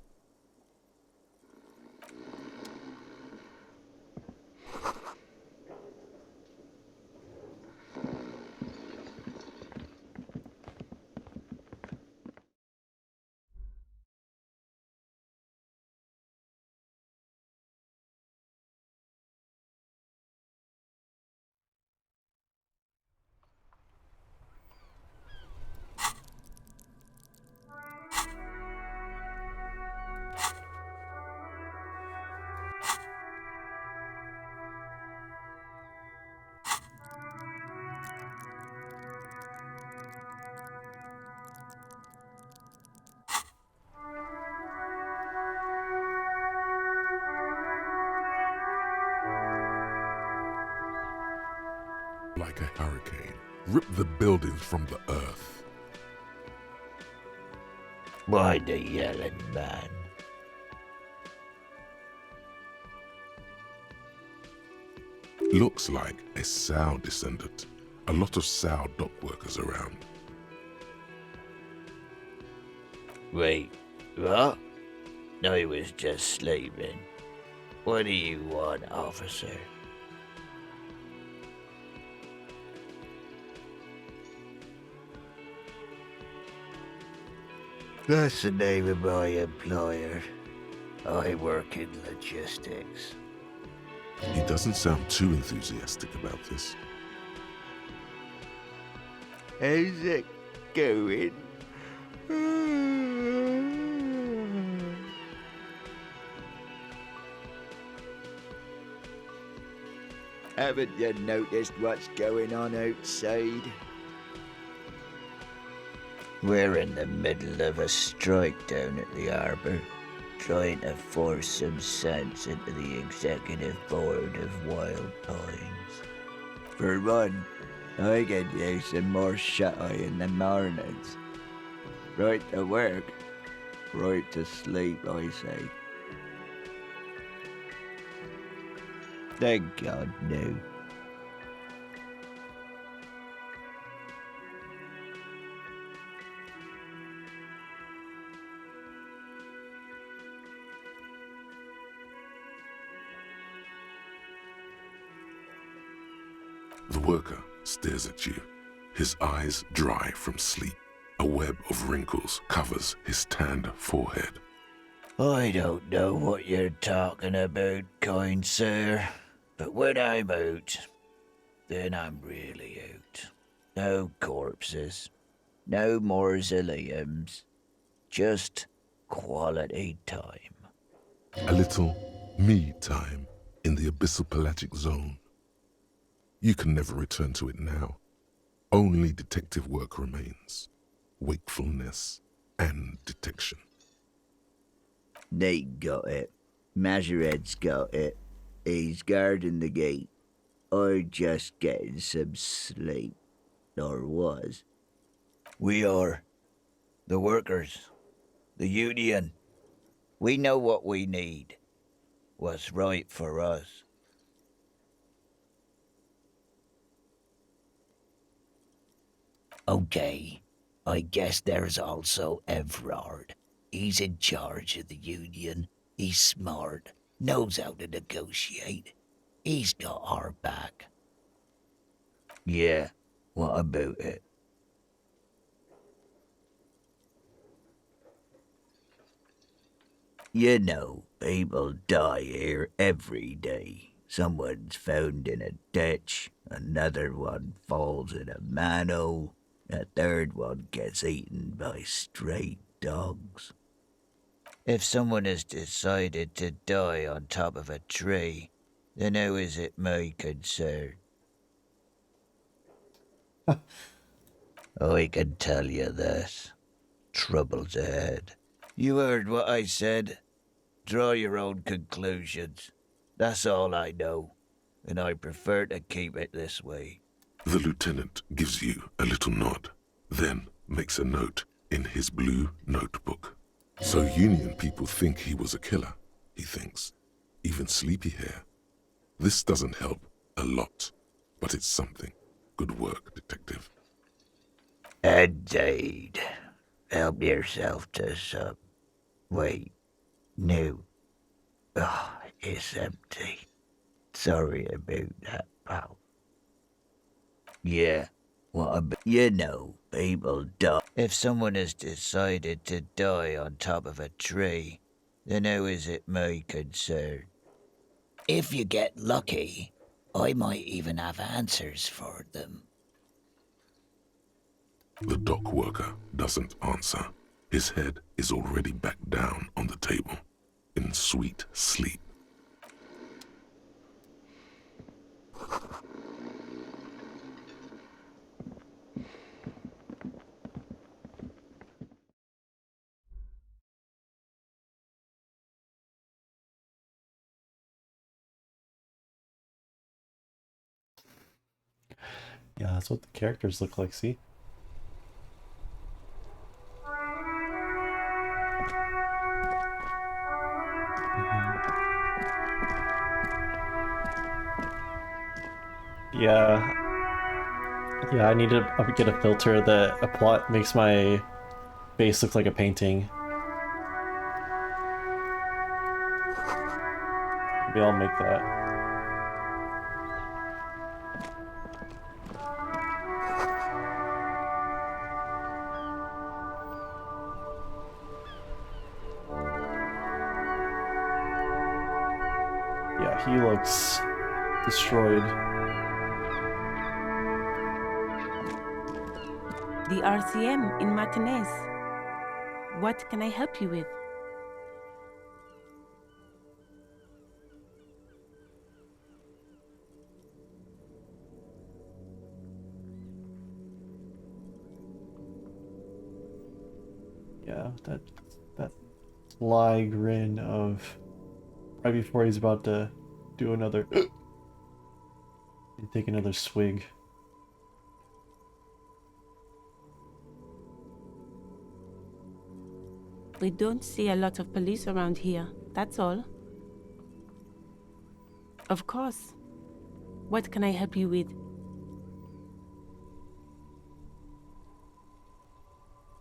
Like a hurricane, rip the buildings from the earth. Why the yelling, man? Looks like a Sow descendant. A lot of Sow dock workers around. Wait, what? No, he was just sleeping. What do you want, officer? That's the name of my employer. I work in logistics. He doesn't sound too enthusiastic about this. How's it going? Haven't you noticed what's going on outside? We're in the middle of a strike down at the harbour, trying to force some sense into the executive board of Wild Pines. For one, I could use some more shut-eye in the mornings. Right to work, right to sleep, I say. Thank God, no. The worker stares at you, his eyes dry from sleep. A web of wrinkles covers his tanned forehead. I don't know what you're talking about, kind sir, but when I'm out, then I'm really out. No corpses, no mausoleums, just quality time. A little me time in the abyssal pelagic zone. You can never return to it now. Only detective work remains. Wakefulness and detection. Nate got it. Majoret's got it. He's guarding the gate. I'm just getting some sleep. Or was. We are. The workers. The union. We know what we need. What's right for us. Okay. I guess there's also Everard. He's in charge of the union. He's smart, knows how to negotiate. He's got our back. Yeah, what about it? You know, people die here every day. Someone's found in a ditch, another one falls in a manhole, a third one gets eaten by stray dogs. If someone has decided to die on top of a tree, then how is it my concern? I can tell you this. Trouble's ahead. You heard what I said. Draw your own conclusions. That's all I know, and I prefer to keep it this way. The lieutenant gives you a little nod, then makes a note in his blue notebook. So Union people think he was a killer, he thinks. Even sleepy hair. This doesn't help a lot, but it's something. Good work, detective. Indeed. Help yourself to some. Wait. No. Oh, it's empty. Sorry about that, pal. Yeah, what about... You know, people die. If someone has decided to die on top of a tree, then how is it my concern? If you get lucky, I might even have answers for them. The dock worker doesn't answer. His head is already back down on the table, in sweet sleep. Yeah, that's what the characters look like, see? Yeah. Yeah, I need to get a filter that a plot makes my face look like a painting. Maybe I'll make that. Yeah, he looks destroyed. The RCM in Martinez. What can I help you with? Yeah, that sly grin of right before he's about to do another and take another swig. We don't see a lot of police around here, that's all. Of course. What can I help you with?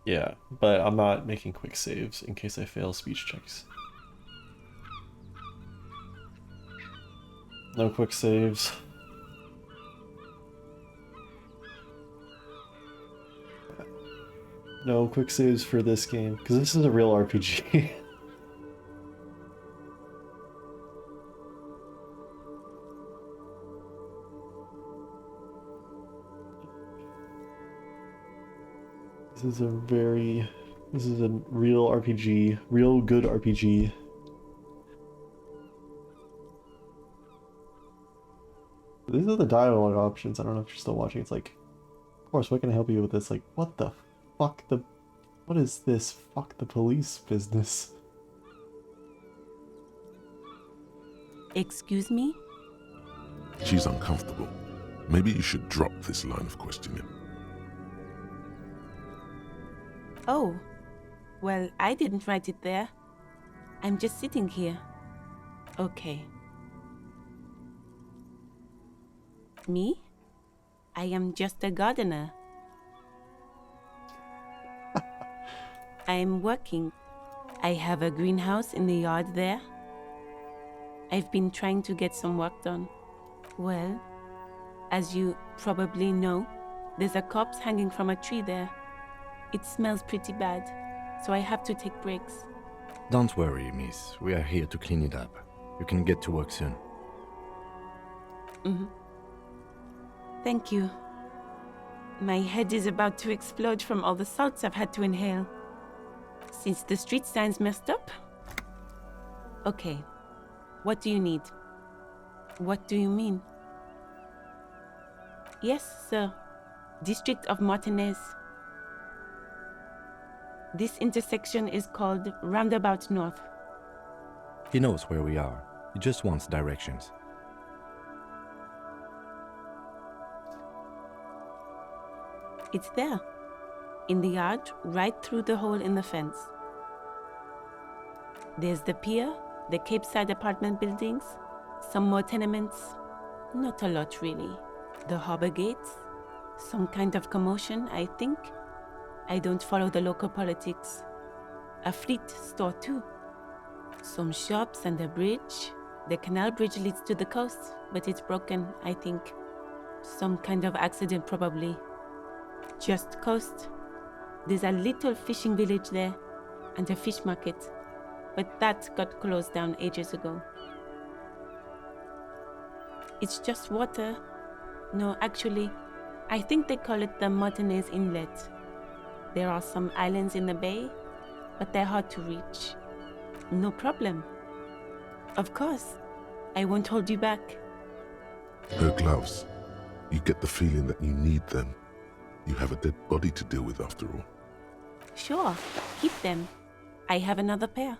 Yeah, but I'm not making quick saves in case I fail speech checks. No quick saves. No quick saves for this game, because this is a real RPG. This is a real RPG, real good RPG. These are the dialogue options. I don't know if you're still watching. It's like, of course, what can I help you with this? Like, what the fuck what is this? Fuck the police business. Excuse me? She's uncomfortable. Maybe you should drop this line of questioning. Oh, well, I didn't write it there. I'm just sitting here. Okay. Me? I am just a gardener. I'm working. I have a greenhouse in the yard there. I've been trying to get some work done. Well, as you probably know, there's a corpse hanging from a tree there. It smells pretty bad, so I have to take breaks. Don't worry, miss. We are here to clean it up. You can get to work soon. Mm-hmm. Thank you. My head is about to explode from all the salts I've had to inhale. Since the street sign's messed up? Okay. What do you need? What do you mean? Yes, sir. District of Martinez. This intersection is called Roundabout North. He knows where we are. He just wants directions. It's there. In the yard, right through the hole in the fence. There's the pier, the Cape Side apartment buildings, some more tenements. Not a lot, really. The harbor gates, some kind of commotion, I think. I don't follow the local politics. A fleet store, too. Some shops and a bridge. The canal bridge leads to the coast, but it's broken, I think. Some kind of accident, probably. Just coast. There's a little fishing village there, and a fish market. But that got closed down ages ago. It's just water. No, actually, I think they call it the Martinez Inlet. There are some islands in the bay, but they're hard to reach. No problem. Of course. I won't hold you back. Her gloves. You get the feeling that you need them. You have a dead body to deal with after all. Sure, keep them. I have another pair.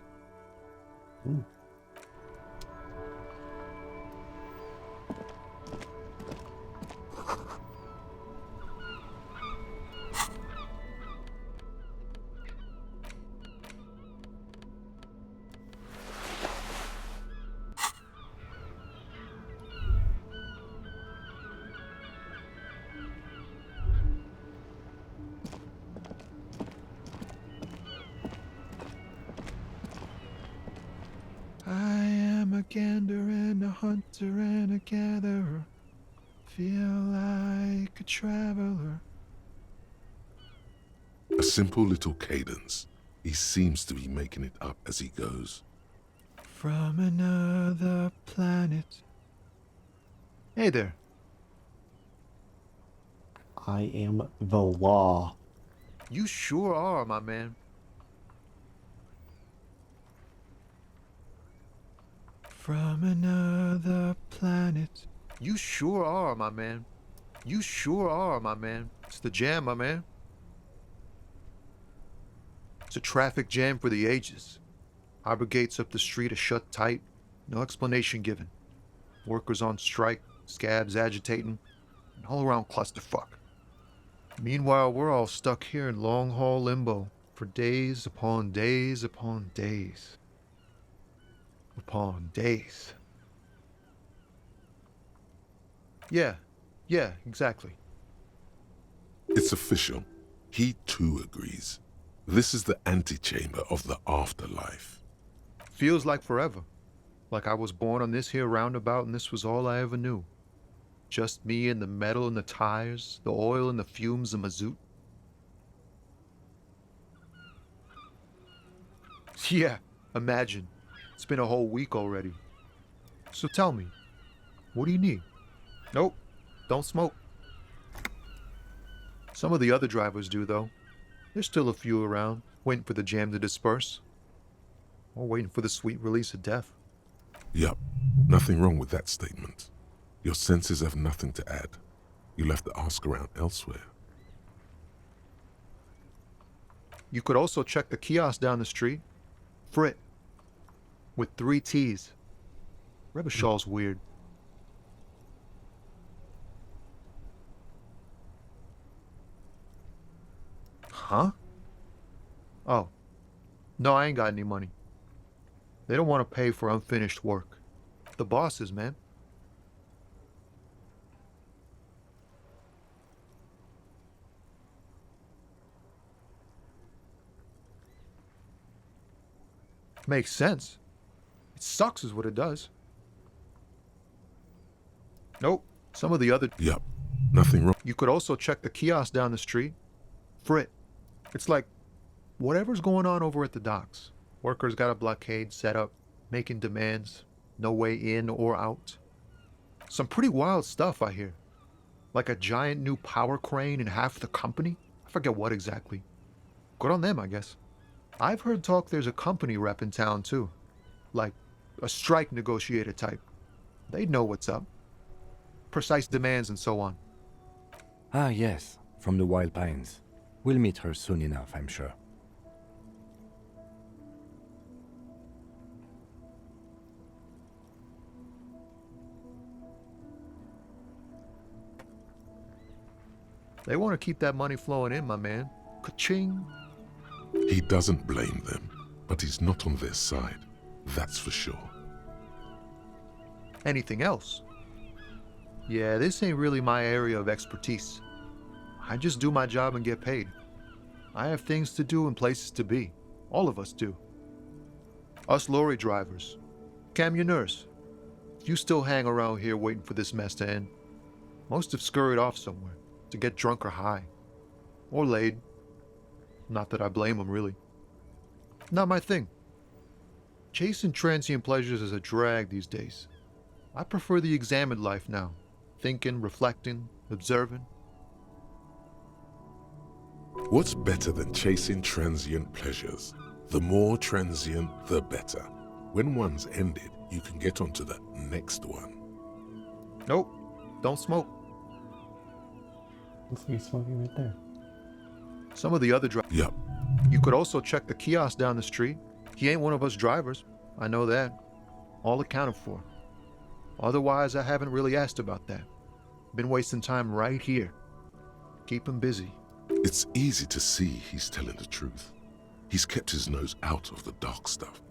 Ooh. I am a gander and a hunter and a gatherer. Feel like a traveler. A simple little cadence. He seems to be making it up as he goes. From another planet. Hey there. I am the law. You sure are, my man. from another planet. You sure are, my man. You sure are, my man. It's the jam, my man. It's a traffic jam for the ages. Harbor gates up the street are shut tight. No explanation given. Workers on strike, scabs agitating, an all-around clusterfuck. Meanwhile, we're all stuck here in long-haul limbo for days upon days upon days. Upon days. Yeah, exactly. It's official. He too agrees. This is the antechamber of the afterlife. Feels like forever. Like I was born on this here roundabout and this was all I ever knew. Just me and the metal and the tires, the oil and the fumes of mazout. Yeah, imagine. It's been a whole week already. So tell me, what do you need? Nope, don't smoke. Some of the other drivers do, though. There's still a few around, waiting for the jam to disperse. Or waiting for the sweet release of death. Yup, nothing wrong with that statement. Your senses have nothing to add. You'll have to ask around elsewhere. You could also check the kiosk down the street. Frit. With 3 T's. Rebishaw's weird. Huh? Oh. No, I ain't got any money. They don't want to pay for unfinished work. The bosses, man. Makes sense. It sucks is what it does. Nope. Some of the other... Yup. Nothing wrong. You could also check the kiosk down the street. Frit. It's like whatever's going on over at the docks. Workers got a blockade set up, making demands. No way in or out. Some pretty wild stuff, I hear. Like a giant new power crane in half the company? I forget what exactly. Good on them, I guess. I've heard talk there's a company rep in town, too. Like a strike negotiator type. They'd know what's up. Precise demands and so on. Ah, yes, from the Wild Pines. We'll meet her soon enough, I'm sure. They want to keep that money flowing in, my man. Ka-ching. He doesn't blame them, but he's not on their side. That's for sure. Anything else? Yeah, this ain't really my area of expertise. I just do my job and get paid. I have things to do and places to be. All of us do. Us lorry drivers. Camionneurs. If you still hang around here waiting for this mess to end, most have scurried off somewhere to get drunk or high. Or laid. Not that I blame them, really. Not my thing. Chasing transient pleasures is a drag these days. I prefer the examined life now. Thinking, reflecting, observing. What's better than chasing transient pleasures? The more transient, the better. When one's ended, you can get onto the next one. Nope. Don't smoke. Looks like he's smoking right there. Some of the other drivers. Yup. You could also check the kiosk down the street. He ain't one of us drivers. I know that. All accounted for. Otherwise, I haven't really asked about that. Been wasting time right here. Keep him busy. It's easy to see he's telling the truth. He's kept his nose out of the dark stuff.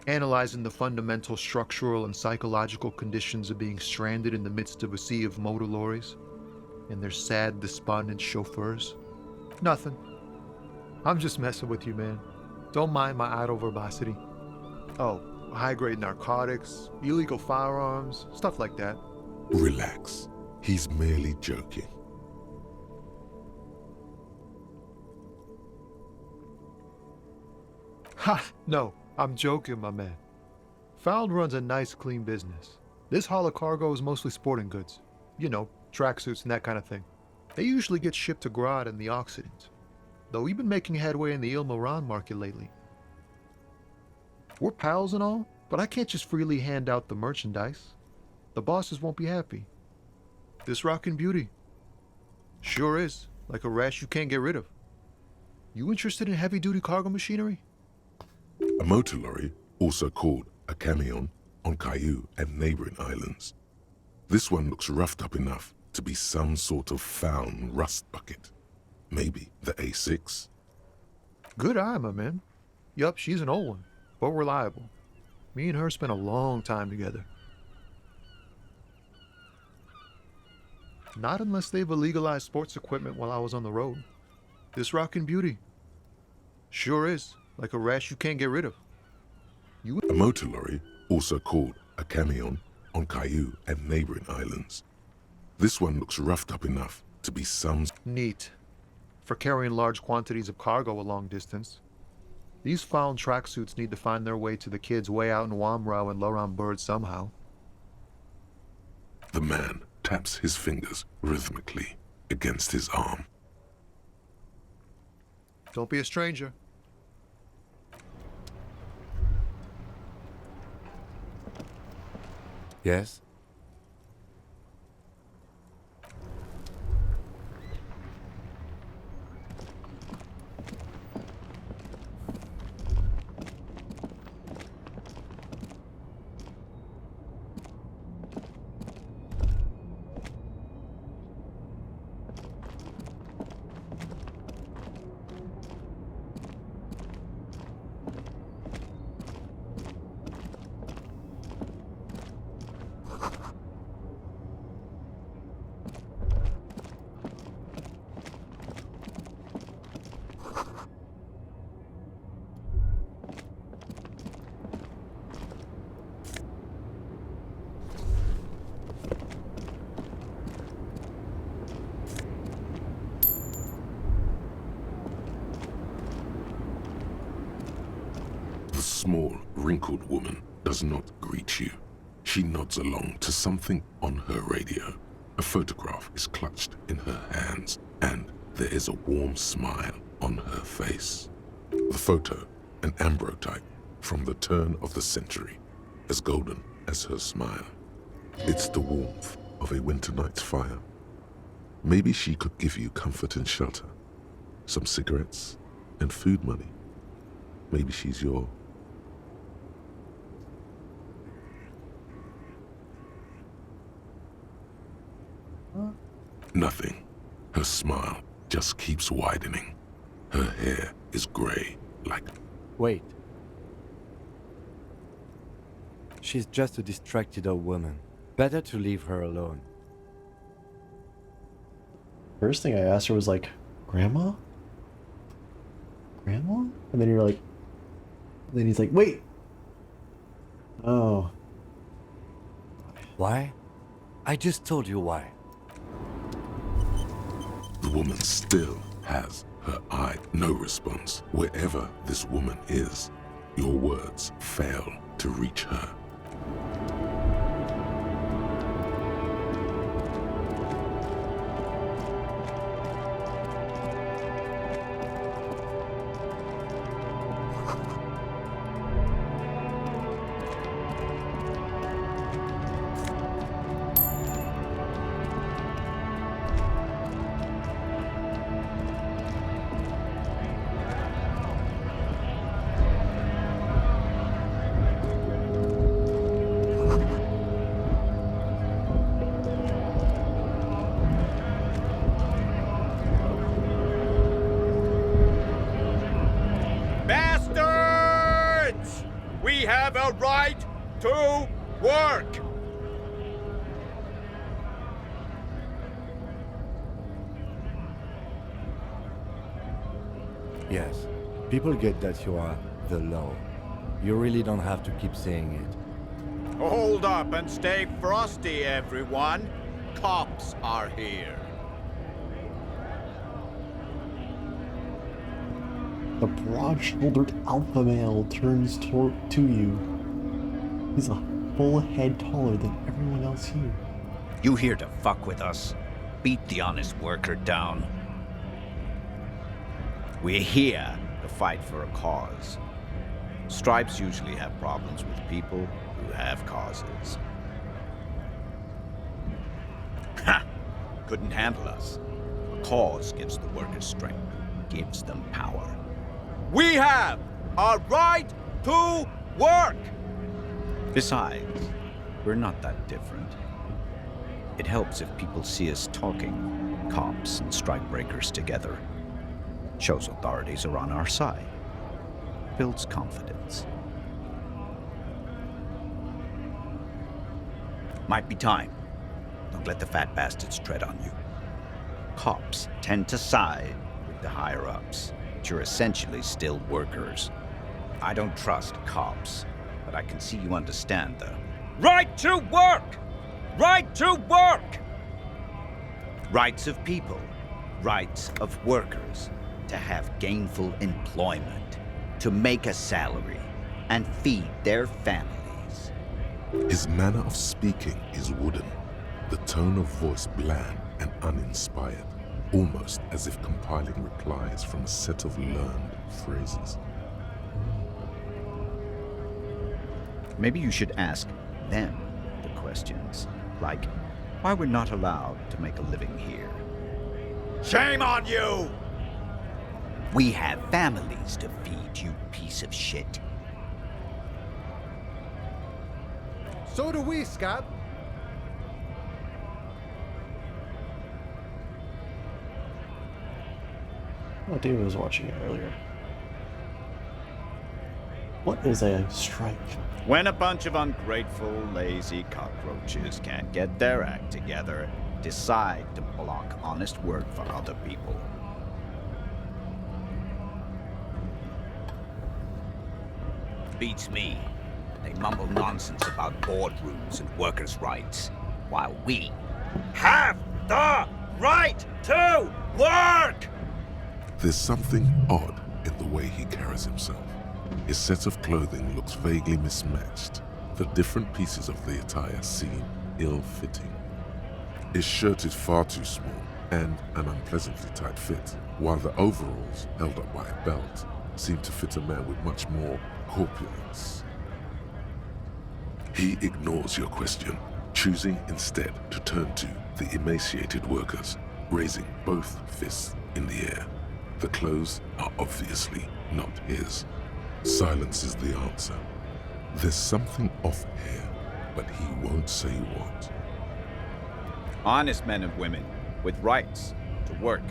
Analyzing the fundamental structural and psychological conditions of being stranded in the midst of a sea of motor lorries and their sad, despondent chauffeurs. Nothing. I'm just messing with you, man. Don't mind my idle verbosity. Oh, high-grade narcotics, illegal firearms, stuff like that. Relax. He's merely joking. Ha! No, I'm joking, my man. Found runs a nice, clean business. This haul of cargo is mostly sporting goods. You know, tracksuits and that kind of thing. They usually get shipped to Grad and the Occident. Though we've been making headway in the Il Moran market lately. We're pals and all, But I can't just freely hand out the merchandise. The bosses won't be happy. This rockin' beauty sure is like a rash you can't get rid of. You interested in heavy-duty cargo machinery? A motor lorry, also called a camion, on Caillou and neighboring islands. This one looks roughed up enough to be some sort of found rust bucket. Maybe the A6. Good eye, my man. Yup, she's an old one, but reliable. Me and her spent a long time together. Not unless they've illegalized sports equipment while I was on the road. This rockin' beauty sure is like a rash you can't get rid of. A motor lorry, also called a camion, on Caillou and neighboring islands. This one looks roughed up enough to be some... Neat. For carrying large quantities of cargo a long distance. These found tracksuits need to find their way to the kids way out in Wamrau and Loran Bird somehow. The man taps his fingers rhythmically against his arm. Don't be a stranger. Yes? The small, wrinkled woman does not greet you. She nods along to something on her radio. A photograph is clutched in her hands, and there is a warm smile on her face. The photo, an ambrotype from the turn of the century, as golden as her smile. It's the warmth of a winter night's fire. Maybe she could give you comfort and shelter, some cigarettes and food money. Maybe she's your... Nothing. Her smile just keeps widening. Her hair is gray, like... Wait. She's just a distracted old woman. Better to leave her alone. First thing I asked her was like, Grandma? Grandma? And then you're like... Then he's like, wait! Oh. Why? I just told you why. The woman still has her eye. No response. Wherever this woman is, your words fail to reach her. We have a right to work! Yes, people get that you are the law. You really don't have to keep saying it. Hold up and stay frosty, everyone. Cops are here. The broad-shouldered alpha male turns to you. He's a full head taller than everyone else here. You here to fuck with us? Beat the honest worker down. We're here to fight for a cause. Stripes usually have problems with people who have causes. Ha! Couldn't handle us. A cause gives the workers strength, gives them power. We have a right to work! Besides, we're not that different. It helps if people see us talking, cops and strikebreakers together. Shows authorities are on our side. Builds confidence. Might be time. Don't let the fat bastards tread on you. Cops tend to side with the higher-ups, but you're essentially still workers. I don't trust cops, but I can see you understand the right to work! Right to work! Rights of people, rights of workers, to have gainful employment, to make a salary, and feed their families. His manner of speaking is wooden, the tone of voice bland and uninspired, almost as if compiling replies from a set of learned phrases. Maybe you should ask them the questions, like why we're not allowed to make a living here. Shame on you! We have families to feed, you piece of shit. So do we, Scott. Oh, David was watching it earlier. What is a strike? When a bunch of ungrateful, lazy cockroaches can't get their act together, decide to block honest work for other people. Beats me. They mumble nonsense about boardrooms and workers' rights, while we have the right to work! There's something odd in the way he carries himself. His set of clothing looks vaguely mismatched. The different pieces of the attire seem ill-fitting. His shirt is far too small and an unpleasantly tight fit, while the overalls, held up by a belt, seem to fit a man with much more corpulence. He ignores your question, choosing instead to turn to the emaciated workers, raising both fists in the air. The clothes are obviously not his. Silence is the answer. There's something off here, but he won't say what. Honest men and women with rights to work,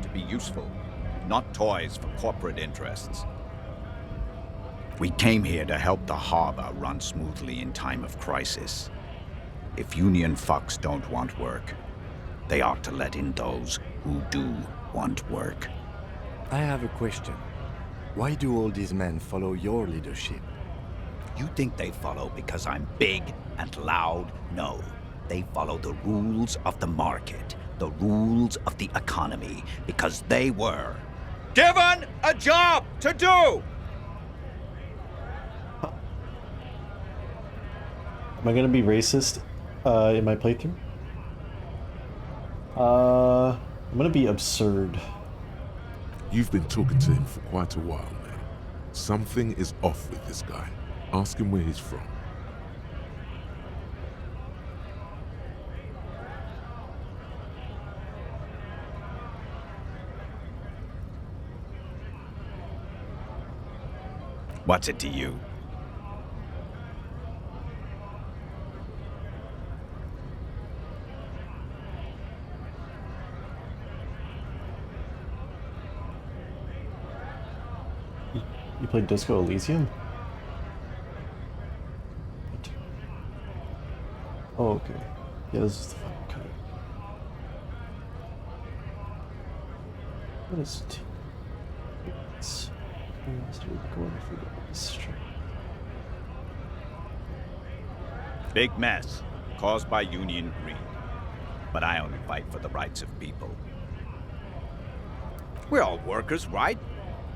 to be useful, not toys for corporate interests. We came here to help the harbor run smoothly in time of crisis. If union fucks don't want work, they ought to let in those who do want work. I have a question. Why do all these men follow your leadership? You think they follow because I'm big and loud? No. They follow the rules of the market, the rules of the economy, because they were given a job to do! Am I gonna be racist in my playthrough? I'm gonna be absurd. You've been talking to him for quite a while now. Something is off with this guy. Ask him where he's from. What's it to you? You played Disco Elysium? Oh, okay. Yeah, this is the final cut. What is it? It's going through the street. Big mess, caused by union greed. But I only fight for the rights of people. We're all workers, right?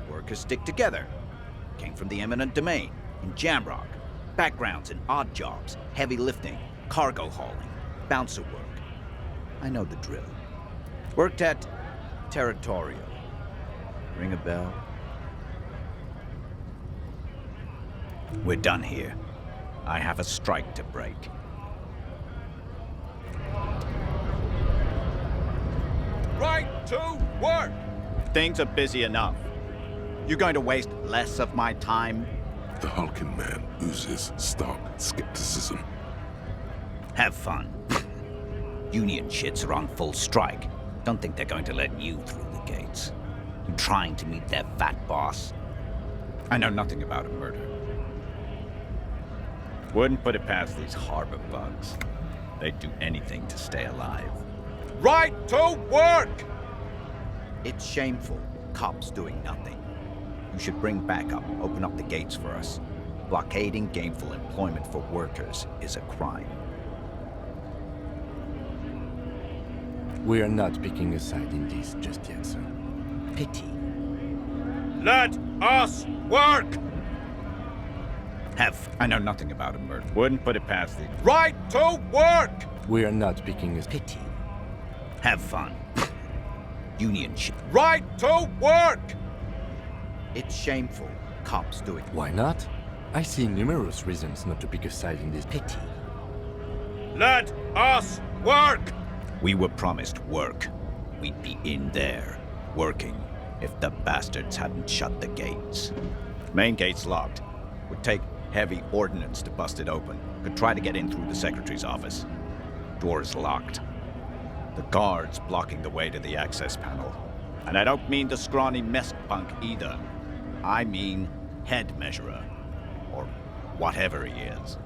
Workers stick together. Came from the eminent domain, in Jamrock. Backgrounds in odd jobs, heavy lifting, cargo hauling, bouncer work. I know the drill. Worked at Territorial. Ring a bell? We're done here. I have a strike to break. Right to work! Things are busy enough. You're going to waste less of my time? The hulking man oozes stark skepticism. Have fun. Union shits are on full strike. Don't think they're going to let you through the gates. You're trying to meet their fat boss. I know nothing about a murder. Wouldn't put it past these harbor bugs. They'd do anything to stay alive. Right to work! It's shameful. Cops doing nothing. You should bring backup, open up the gates for us. Blockading gainful employment for workers is a crime. We are not picking a side in this just yet, sir. Pity. Let us work! I know nothing about a murder. Wouldn't put it past the right to work! We are not picking a... Pity. Have fun. Union shit. Right to work! It's shameful. Cops doing... Why not? I see numerous reasons not to pick a side in this... Pity. Let us work! We were promised work. We'd be in there, working, if the bastards hadn't shut the gates. Main gate's locked. Would take heavy ordnance to bust it open. Could try to get in through the secretary's office. Door's locked. The guard's blocking the way to the access panel. And I don't mean the scrawny mess punk either. I mean head measurer. Or whatever he is.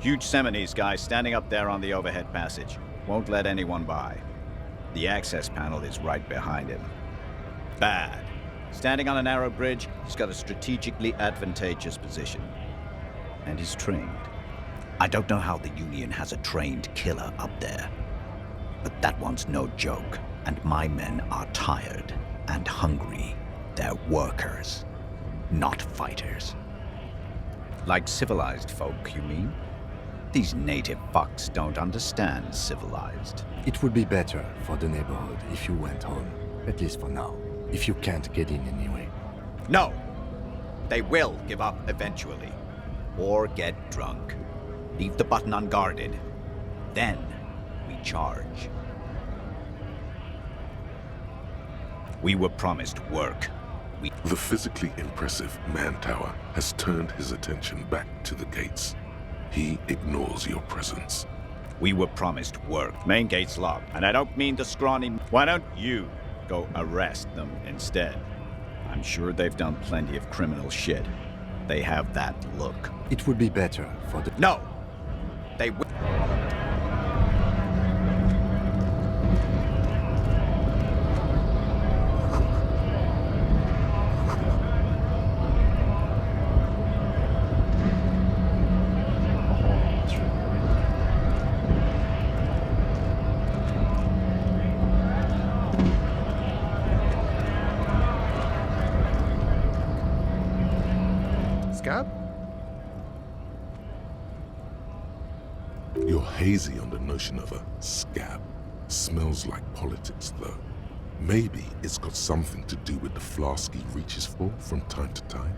Huge Seminese guy standing up there on the overhead passage. Won't let anyone by. The access panel is right behind him. Bad. Standing on a narrow bridge, he's got a strategically advantageous position. And he's trained. I don't know how the Union has a trained killer up there. But that one's no joke. And my men are tired and hungry. They're workers, not fighters. Like civilized folk, you mean? These native fucks don't understand civilized. It would be better for the neighborhood if you went home, at least for now, if you can't get in anyway. No! They will give up eventually. Or get drunk. Leave the button unguarded. Then we charge. We were promised work. The physically impressive man tower has turned his attention back to the gates. He ignores your presence. We were promised work. Main gate's locked. And I don't mean the scrawny... Why don't you go arrest them instead? I'm sure they've done plenty of criminal shit. They have that look. It would be better for the... No! They will... Scab? You're hazy on the notion of a scab. Smells like politics, though. Maybe it's got something to do with the flask he reaches for from time to time.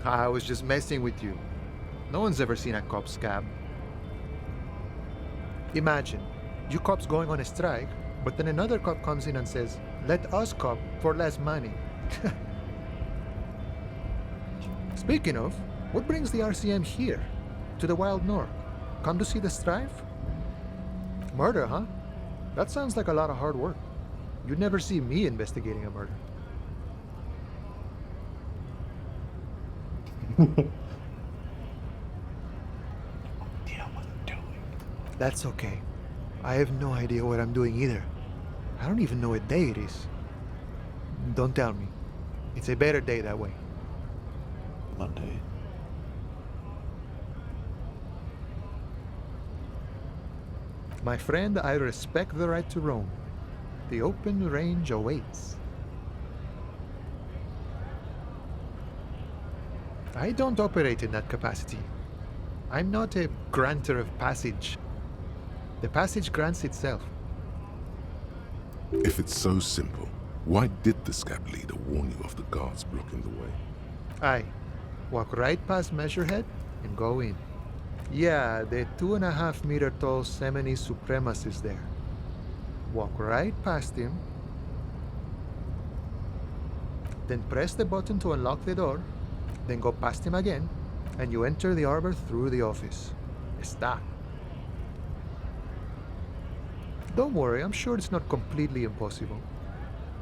I was just messing with you. No one's ever seen a cop scab. Imagine, you cops going on a strike, but then another cop comes in and says, "Let us cop for less money." Speaking of, what brings the RCM here? To the Wild North? Come to see the strife? Murder, huh? That sounds like a lot of hard work. You'd never see me investigating a murder. That's okay. I have no idea what I'm doing either. I don't even know what day it is. Don't tell me. It's a better day that way. Monday. My friend, I respect the right to roam. The open range awaits. I don't operate in that capacity. I'm not a granter of passage. The passage grants itself. If it's so simple, Why did the scab leader warn you of the guards blocking the way? Aye. Walk right past Measurehead and go in. Yeah, the 2.5-meter tall Semini supremacist there. Walk right past him. Then press the button to unlock the door. Then go past him again, and you enter the arbor through the office. Está. Don't worry, I'm sure it's not completely impossible.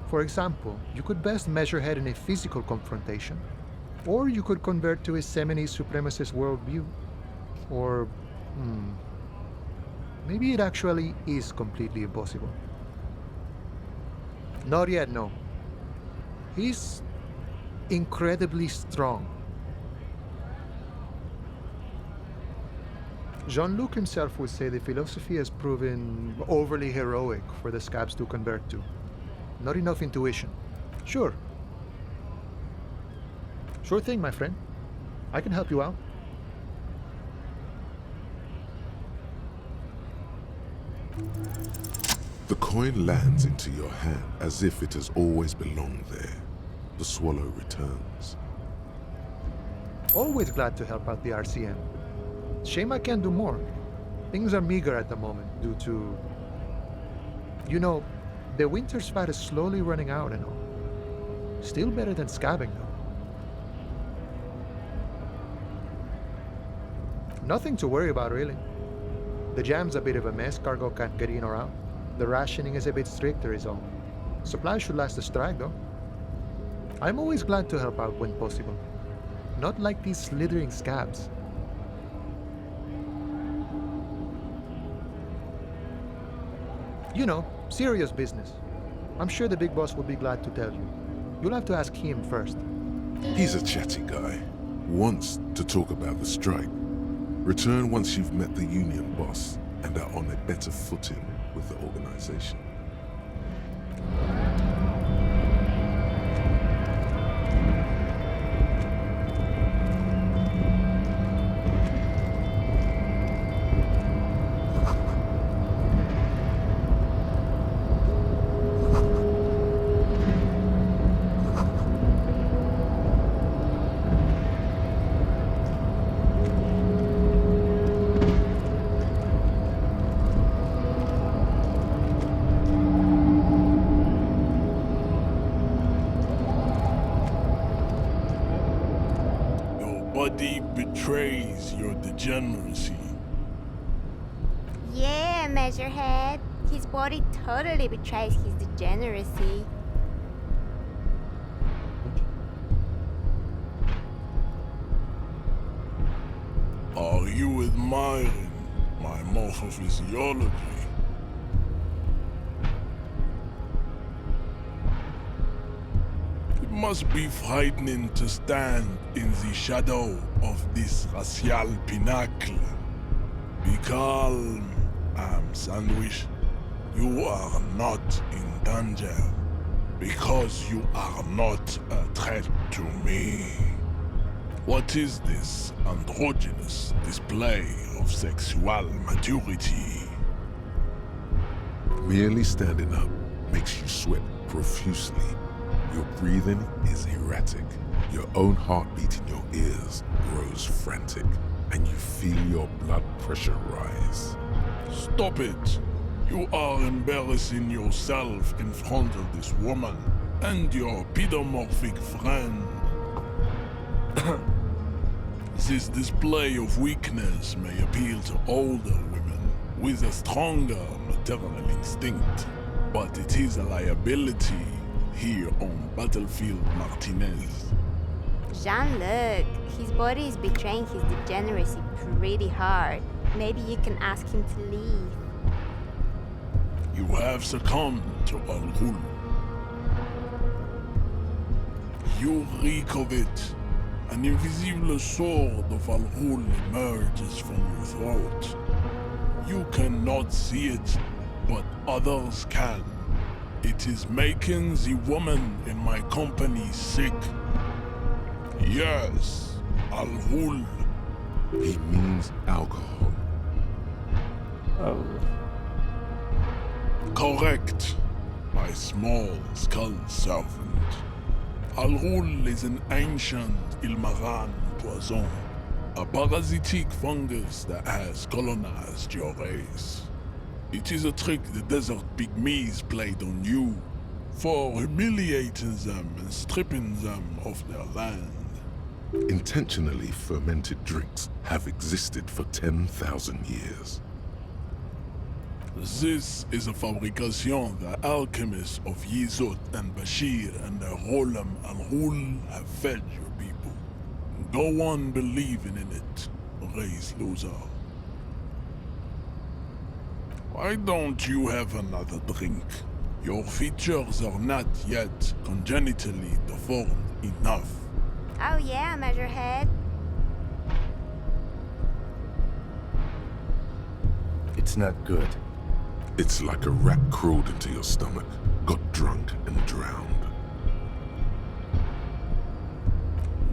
For example, you could best Measurehead in a physical confrontation, or you could convert to a Semini supremacist worldview. Or, maybe it actually is completely impossible. Not yet, no. He's incredibly strong. Jean-Luc himself would say the philosophy has proven overly heroic for the scabs to convert to. Not enough intuition. Sure. Sure thing, my friend. I can help you out. The coin lands into your hand as if it has always belonged there. The swallow returns. Always glad to help out the RCM. Shame I can't do more. Things are meager at the moment due to... You know, the winter's fat is slowly running out and all. Still better than scabbing, though. Nothing to worry about, really. The jam's a bit of a mess, cargo can't get in or out. The rationing is a bit stricter is all. Supplies should last the strike, though. I'm always glad to help out when possible. Not like these slithering scabs. You know, serious business. I'm sure the big boss will be glad to tell you. You'll have to ask him first. He's a chatty guy. Wants to talk about the strike. Return once you've met the union boss and are on a better footing with the organization. Body betrays your degeneracy. Yeah, Measurehead. His body totally betrays his degeneracy. Are you admiring my morphophysiology? It must be frightening to stand in the shadow of this racial pinnacle. Be calm, Sandwich. You are not in danger, because you are not a threat to me. What is this androgynous display of sexual maturity? Merely standing up makes you sweat profusely. Your breathing is erratic. Your own heartbeat in your ears grows frantic, and you feel your blood pressure rise. Stop it! You are embarrassing yourself in front of this woman and your pedomorphic friend. This display of weakness may appeal to older women with a stronger maternal instinct, but it is a liability here on Battlefield Martinez. Jean-Luc, his body is betraying his degeneracy pretty hard. Maybe you can ask him to leave. You have succumbed to Al Ghul. You reek of it. An invisible sword of Al Ghul emerges from your throat. You cannot see it, but others can. It is making the woman in my company sick. Yes, Al Ghul. He means alcohol. Oh. Correct. my small skull servant. Alrul is an ancient Ilmaran poison, a parasitic fungus that has colonized your race. It is a trick the desert pygmies played on you for humiliating them and stripping them of their land. Intentionally fermented drinks have existed for 10,000 years. This is a fabrication the alchemists of Yizot and Bashir and the Rolam Al-Rul have fed your people. Go on believing in it, race loser. Why don't you have another drink? Your features are not yet congenitally deformed enough. Oh yeah, Measurehead. It's not good. It's like a rat crawled into your stomach, got drunk and drowned.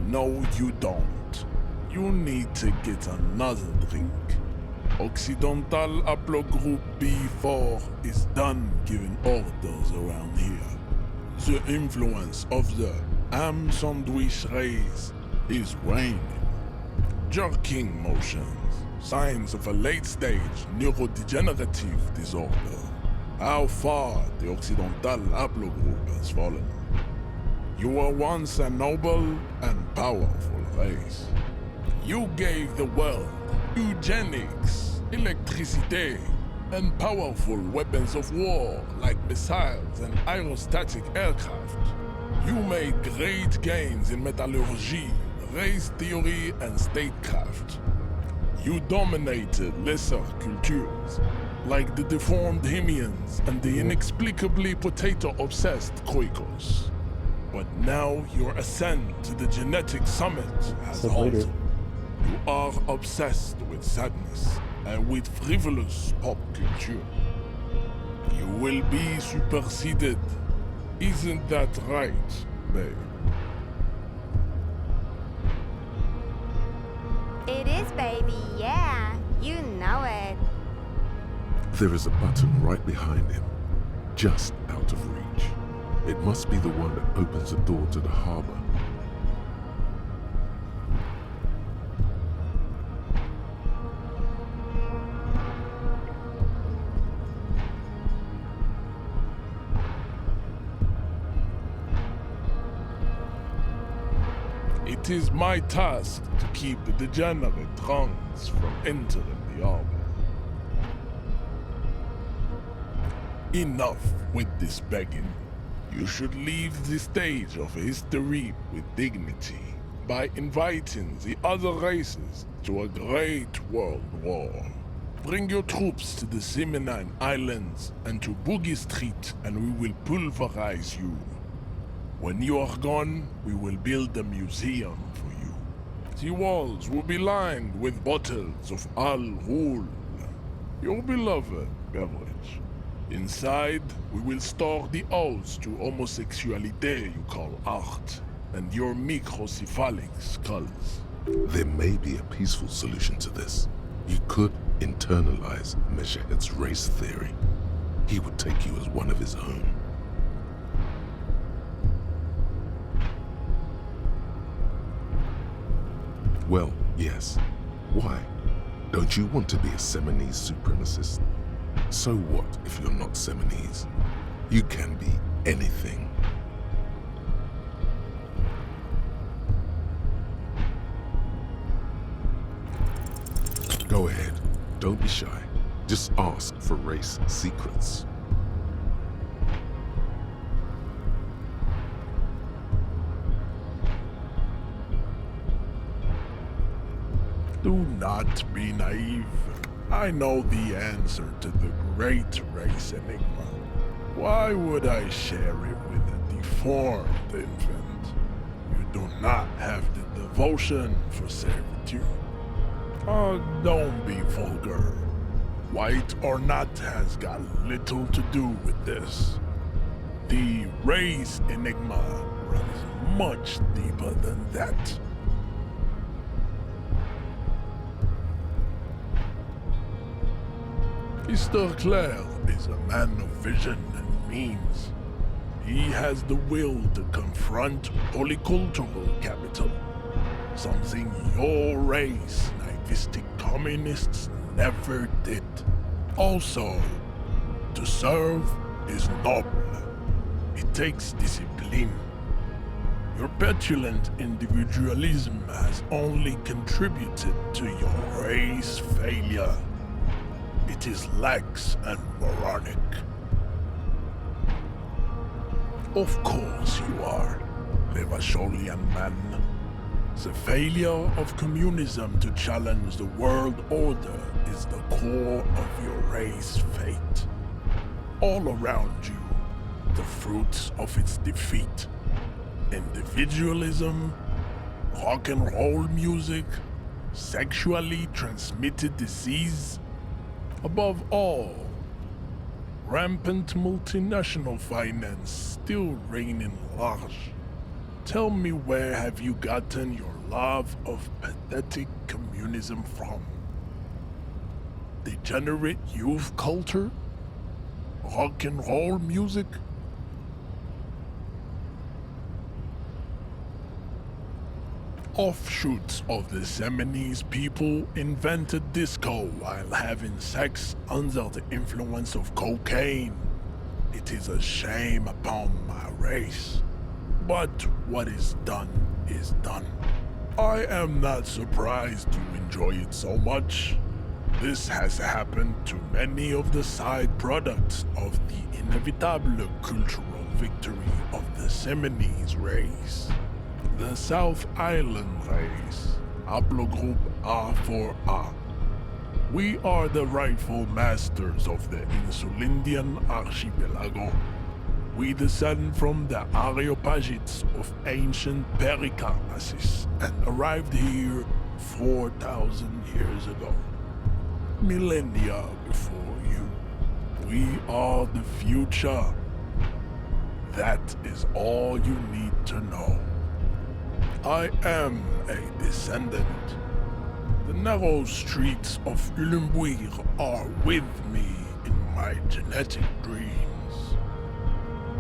No, you don't. You need to get another drink. Occidental Haplogroup B4 is done giving orders around here. The influence of the ham sandwich race is waning. Jerking motions, signs of a late-stage neurodegenerative disorder. How far the Occidental Haplogroup has fallen. You were once a noble and powerful race. You gave the world eugenics, electricity, and powerful weapons of war like missiles and aerostatic aircraft. You made great gains in metallurgy, race theory, and statecraft. You dominated lesser cultures, like the deformed Hemians and the inexplicably potato-obsessed Kroikos. But now your ascent to the genetic summit has halted. You are obsessed with sadness and with frivolous pop culture. You will be superseded. Isn't that right, babe? It is, baby, yeah. You know it. There is a button right behind him, just out of reach. It must be the one that opens the door to the harbor. It is my task to keep the degenerate drunks from entering the harbor. Enough with this begging. You should leave the stage of history with dignity by inviting the other races to a great world war. Bring your troops to the Seminine Islands and to Boogie Street, and we will pulverize you. When you are gone, we will build a museum for you. The walls will be lined with bottles of Al-Rul, your beloved beverage. Inside, we will store the odes to homosexuality you call art, and your microcephalic skulls. There may be a peaceful solution to this. You could internalize Measurehead's race theory. He would take you as one of his own. Well, yes. Why? Don't you want to be a Seminese supremacist? So what if you're not Seminese? You can be anything. Go ahead. Don't be shy. Just ask for race secrets. Do not be naive. I know the answer to the great race enigma. Why would I share it with a deformed infant? You do not have the devotion for servitude. Oh, don't be vulgar. White or not has got little to do with this. The race enigma runs much deeper than that. Mr. Clare is a man of vision and means. He has the will to confront polycultural capital, something your race, naivistic communists, never did. Also, to serve is noble. It takes discipline. Your petulant individualism has only contributed to your race failure. It is lax and moronic. Of course you are, Levasholian man. The failure of communism to challenge the world order is the core of your race fate. All around you, the fruits of its defeat. Individualism, rock and roll music, sexually transmitted disease. Above all, rampant multinational finance still reigning large. Tell me, where have you gotten your love of pathetic communism from? Degenerate youth culture? Rock and roll music? Offshoots of the Seminoles people invented disco while having sex under the influence of cocaine. It is a shame upon my race. But what is done is done. I am not surprised you enjoy it so much. This has happened to many of the side products of the inevitable cultural victory of the Seminoles race. The South Island race, haplogroup A4A. We are the rightful masters of the Insulindian archipelago. We descend from the Areopagites of ancient Pericarnassus and arrived here 4,000 years ago. Millennia before you. We are the future. That is all you need to know. I am a descendant. The narrow streets of Ulimbuir are with me in my genetic dreams.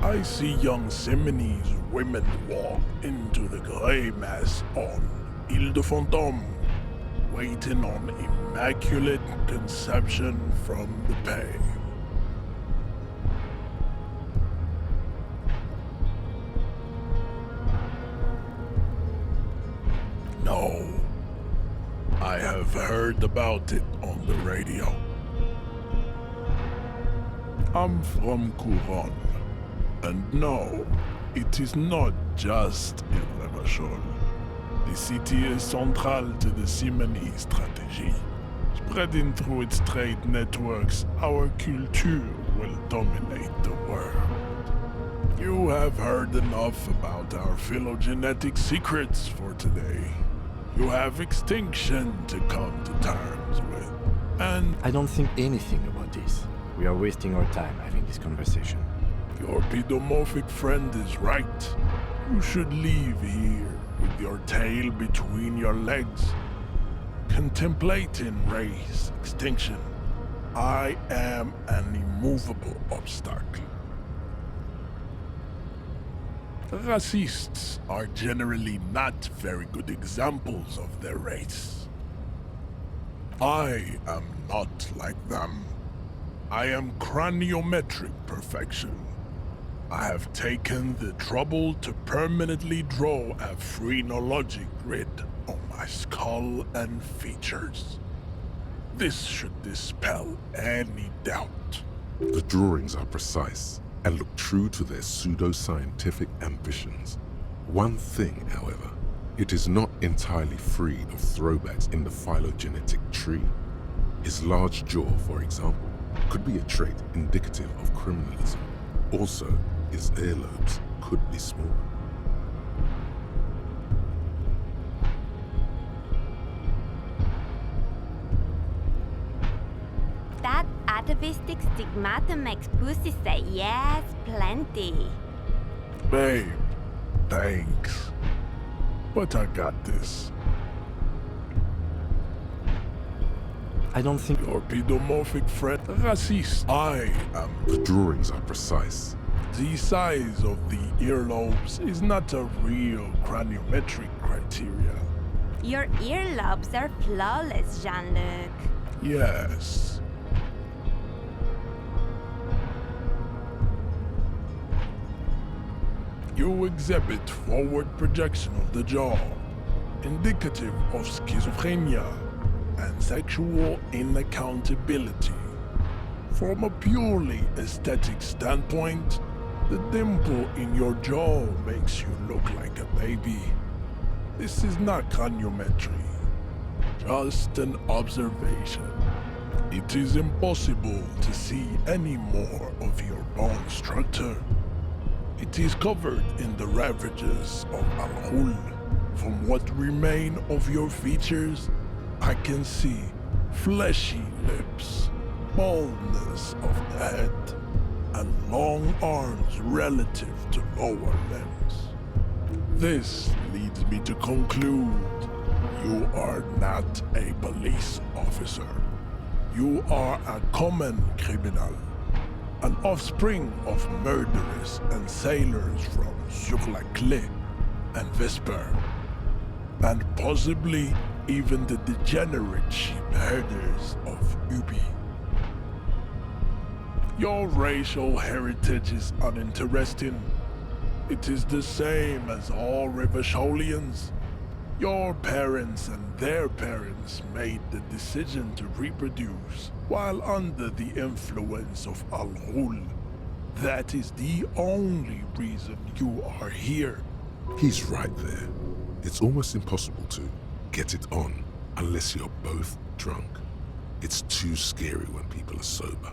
I see young Seminoles women walk into the grey mass on Ile de Fantôme, waiting on immaculate conception from the pave. No, I have heard about it on the radio. I'm from Couronne, and no, it is not just in Revachol. The city is central to the Seminoles strategy. Spreading through its trade networks, our culture will dominate the world. You have heard enough about our phylogenetic secrets for today. You have extinction to come to terms with, and I don't think anything about this. We are wasting our time having this conversation. your pedomorphic friend is right. You should leave here with your tail between your legs, contemplating race extinction. I am an immovable obstacle. Racists are generally not very good examples of their race. I am not like them. I am craniometric perfection. I have taken the trouble to permanently draw a phrenologic grid on my skull and features. This should dispel any doubt. The drawings are precise and look true to their pseudo-scientific ambitions. One thing, however, it is not entirely free of throwbacks in the phylogenetic tree. His large jaw, for example, could be a trait indicative of criminalism. Also, his earlobes could be small. That atavistic stigmata makes pussy say yes, plenty. Babe, thanks. But I got this. I don't think your pedomorphic friend racist. I am. The drawings are precise The size of the earlobes is not a real craniometric criteria. Your earlobes are flawless, Jean-Luc. Yes. You exhibit forward projection of the jaw, indicative of schizophrenia and sexual inaccountability. From a purely aesthetic standpoint, the dimple in your jaw makes you look like a baby. This is not craniometry, just an observation. It is impossible to see any more of your bone structure. It is covered in the ravages of Al-Hul. From what remain of your features, I can see fleshy lips, baldness of the head, and long arms relative to lower limbs. This leads me to conclude you are not a police officer. You are a common criminal, an offspring of murderers and sailors from Sur-la-Clé and Vesper, and possibly even the degenerate sheep herders of Ubi. Your racial heritage is uninteresting. It is the same as all Rivasholians. Your parents and their parents made the decision to reproduce while under the influence of Al-Hul. That is the only reason you are here. He's right there. It's almost impossible to get it on unless you're both drunk. It's too scary when people are sober.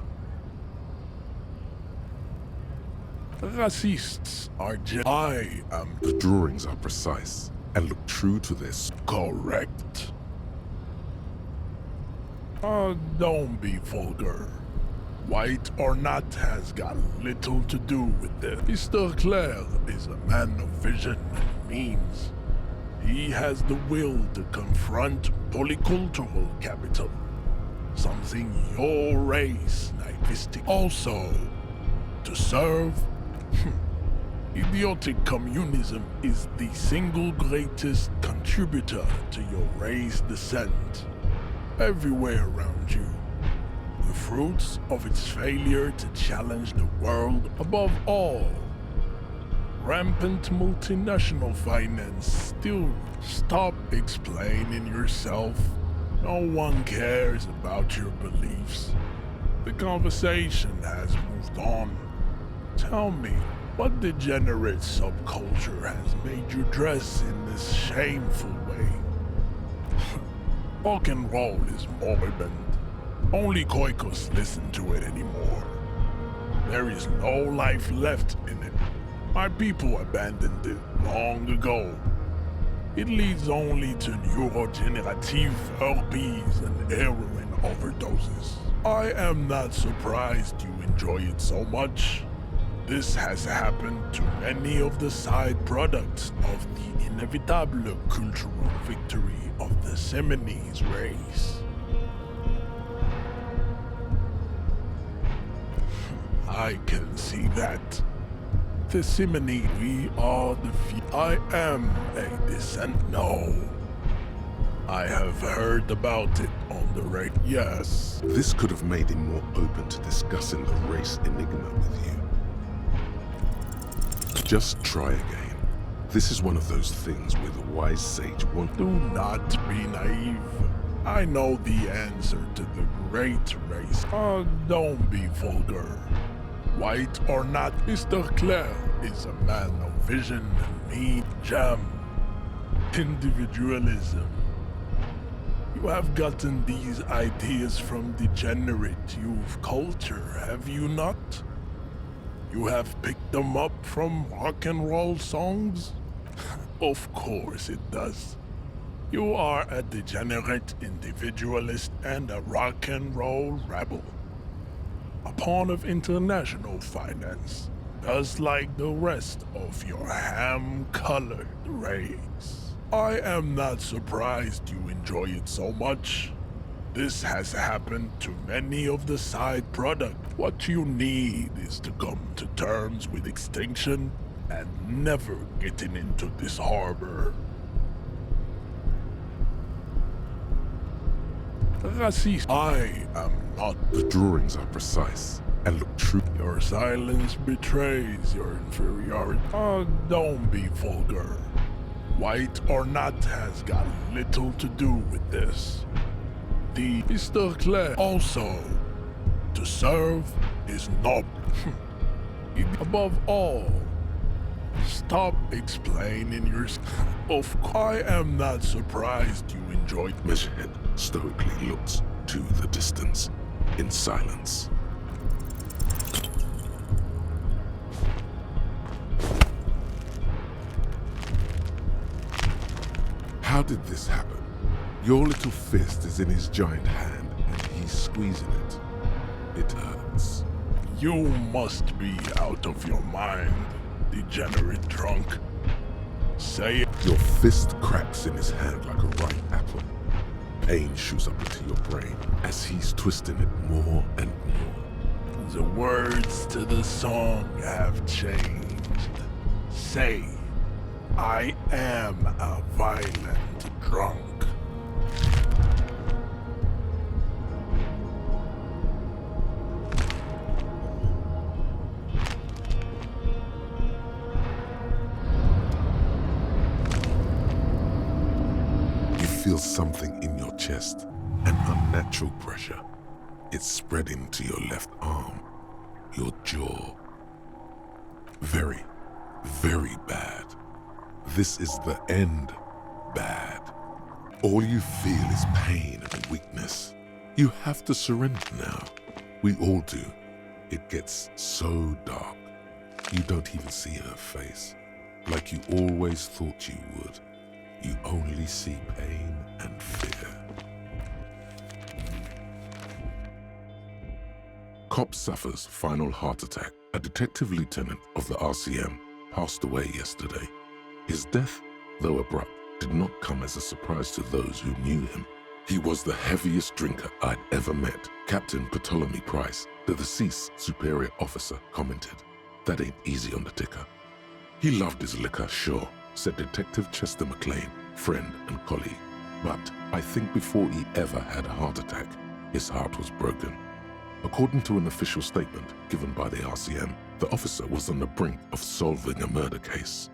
Racists are I am. The drawings are precise and look true to this. Correct. Don't be vulgar. White or not has got little to do with this. Mr. Claire is a man of vision and means. He has the will to confront polycultural capital, something your race naivistic. Also, to serve. Idiotic communism is the single greatest contributor to your race descent. Everywhere around you, the fruits of its failure to challenge the world above all. Rampant multinational finance still. Stop explaining yourself. No one cares about your beliefs. The conversation has moved on. Tell me, what degenerate subculture has made you dress in this shameful way? Rock and roll is moribund. Only Koikos listen to it anymore. There is no life left in it. My people abandoned it long ago. It leads only to neurodegenerative herpes and heroin overdoses. I am not surprised you enjoy it so much. This has happened to many of the side products of the inevitable cultural victory of the Seminese race. I can see that. The Simony, we are the I am a descent. No. I have heard about it on the radio. Yes. This could have made him more open to discussing the race enigma with you. Just try again. This is one of those things where the wise sage won't. Do not be naive. I know the answer to the great race. Don't be vulgar. White or not, Mr. Claire is a man of vision and mean jam. Individualism. You have gotten these ideas from degenerate youth culture, have you not? You have picked them up from rock and roll songs? Of course it does. You are a degenerate individualist and a rock and roll rebel. A pawn of international finance, just like the rest of your ham-colored race. I am not surprised you enjoy it so much. This has happened to many of the side product. What you need is to come to terms with extinction and never getting into this harbor. Racist. I am not. The drawings are precise and look true. Your silence betrays your inferiority. Oh, don't be vulgar. White or not has got little to do with this. The Mr. Clay also, to serve is noble. Above all, stop explaining yourself. Of course, I am not surprised you enjoyed Meshhead stoically looks to the distance in silence. How did this happen? Your little fist is in his giant hand and he's squeezing it. It hurts. You must be out of your mind, degenerate drunk. Say it. Your fist cracks in his hand like a ripe apple. Pain shoots up into your brain as he's twisting it more and more. The words to the song have changed. Say, I am a violent drunk. You feel something in your chest, an unnatural pressure. It's spreading to your left arm, your jaw. Very, very bad. This is the end. Bad. All you feel is pain and weakness. You have to surrender now. We all do. It gets so dark. You don't even see her face. Like you always thought you would. You only see pain and fear. Cop suffers final heart attack. A detective lieutenant of the RCM passed away yesterday. His death, though abrupt, did not come as a surprise to those who knew him. He was the heaviest drinker I'd ever met. Captain Ptolemy Price, the deceased superior officer, commented, "That ain't easy on the ticker." He loved his liquor, sure, said Detective Chester McLean, friend and colleague. But I think before he ever had a heart attack, his heart was broken. According to an official statement given by the RCM, the officer was on the brink of solving a murder case.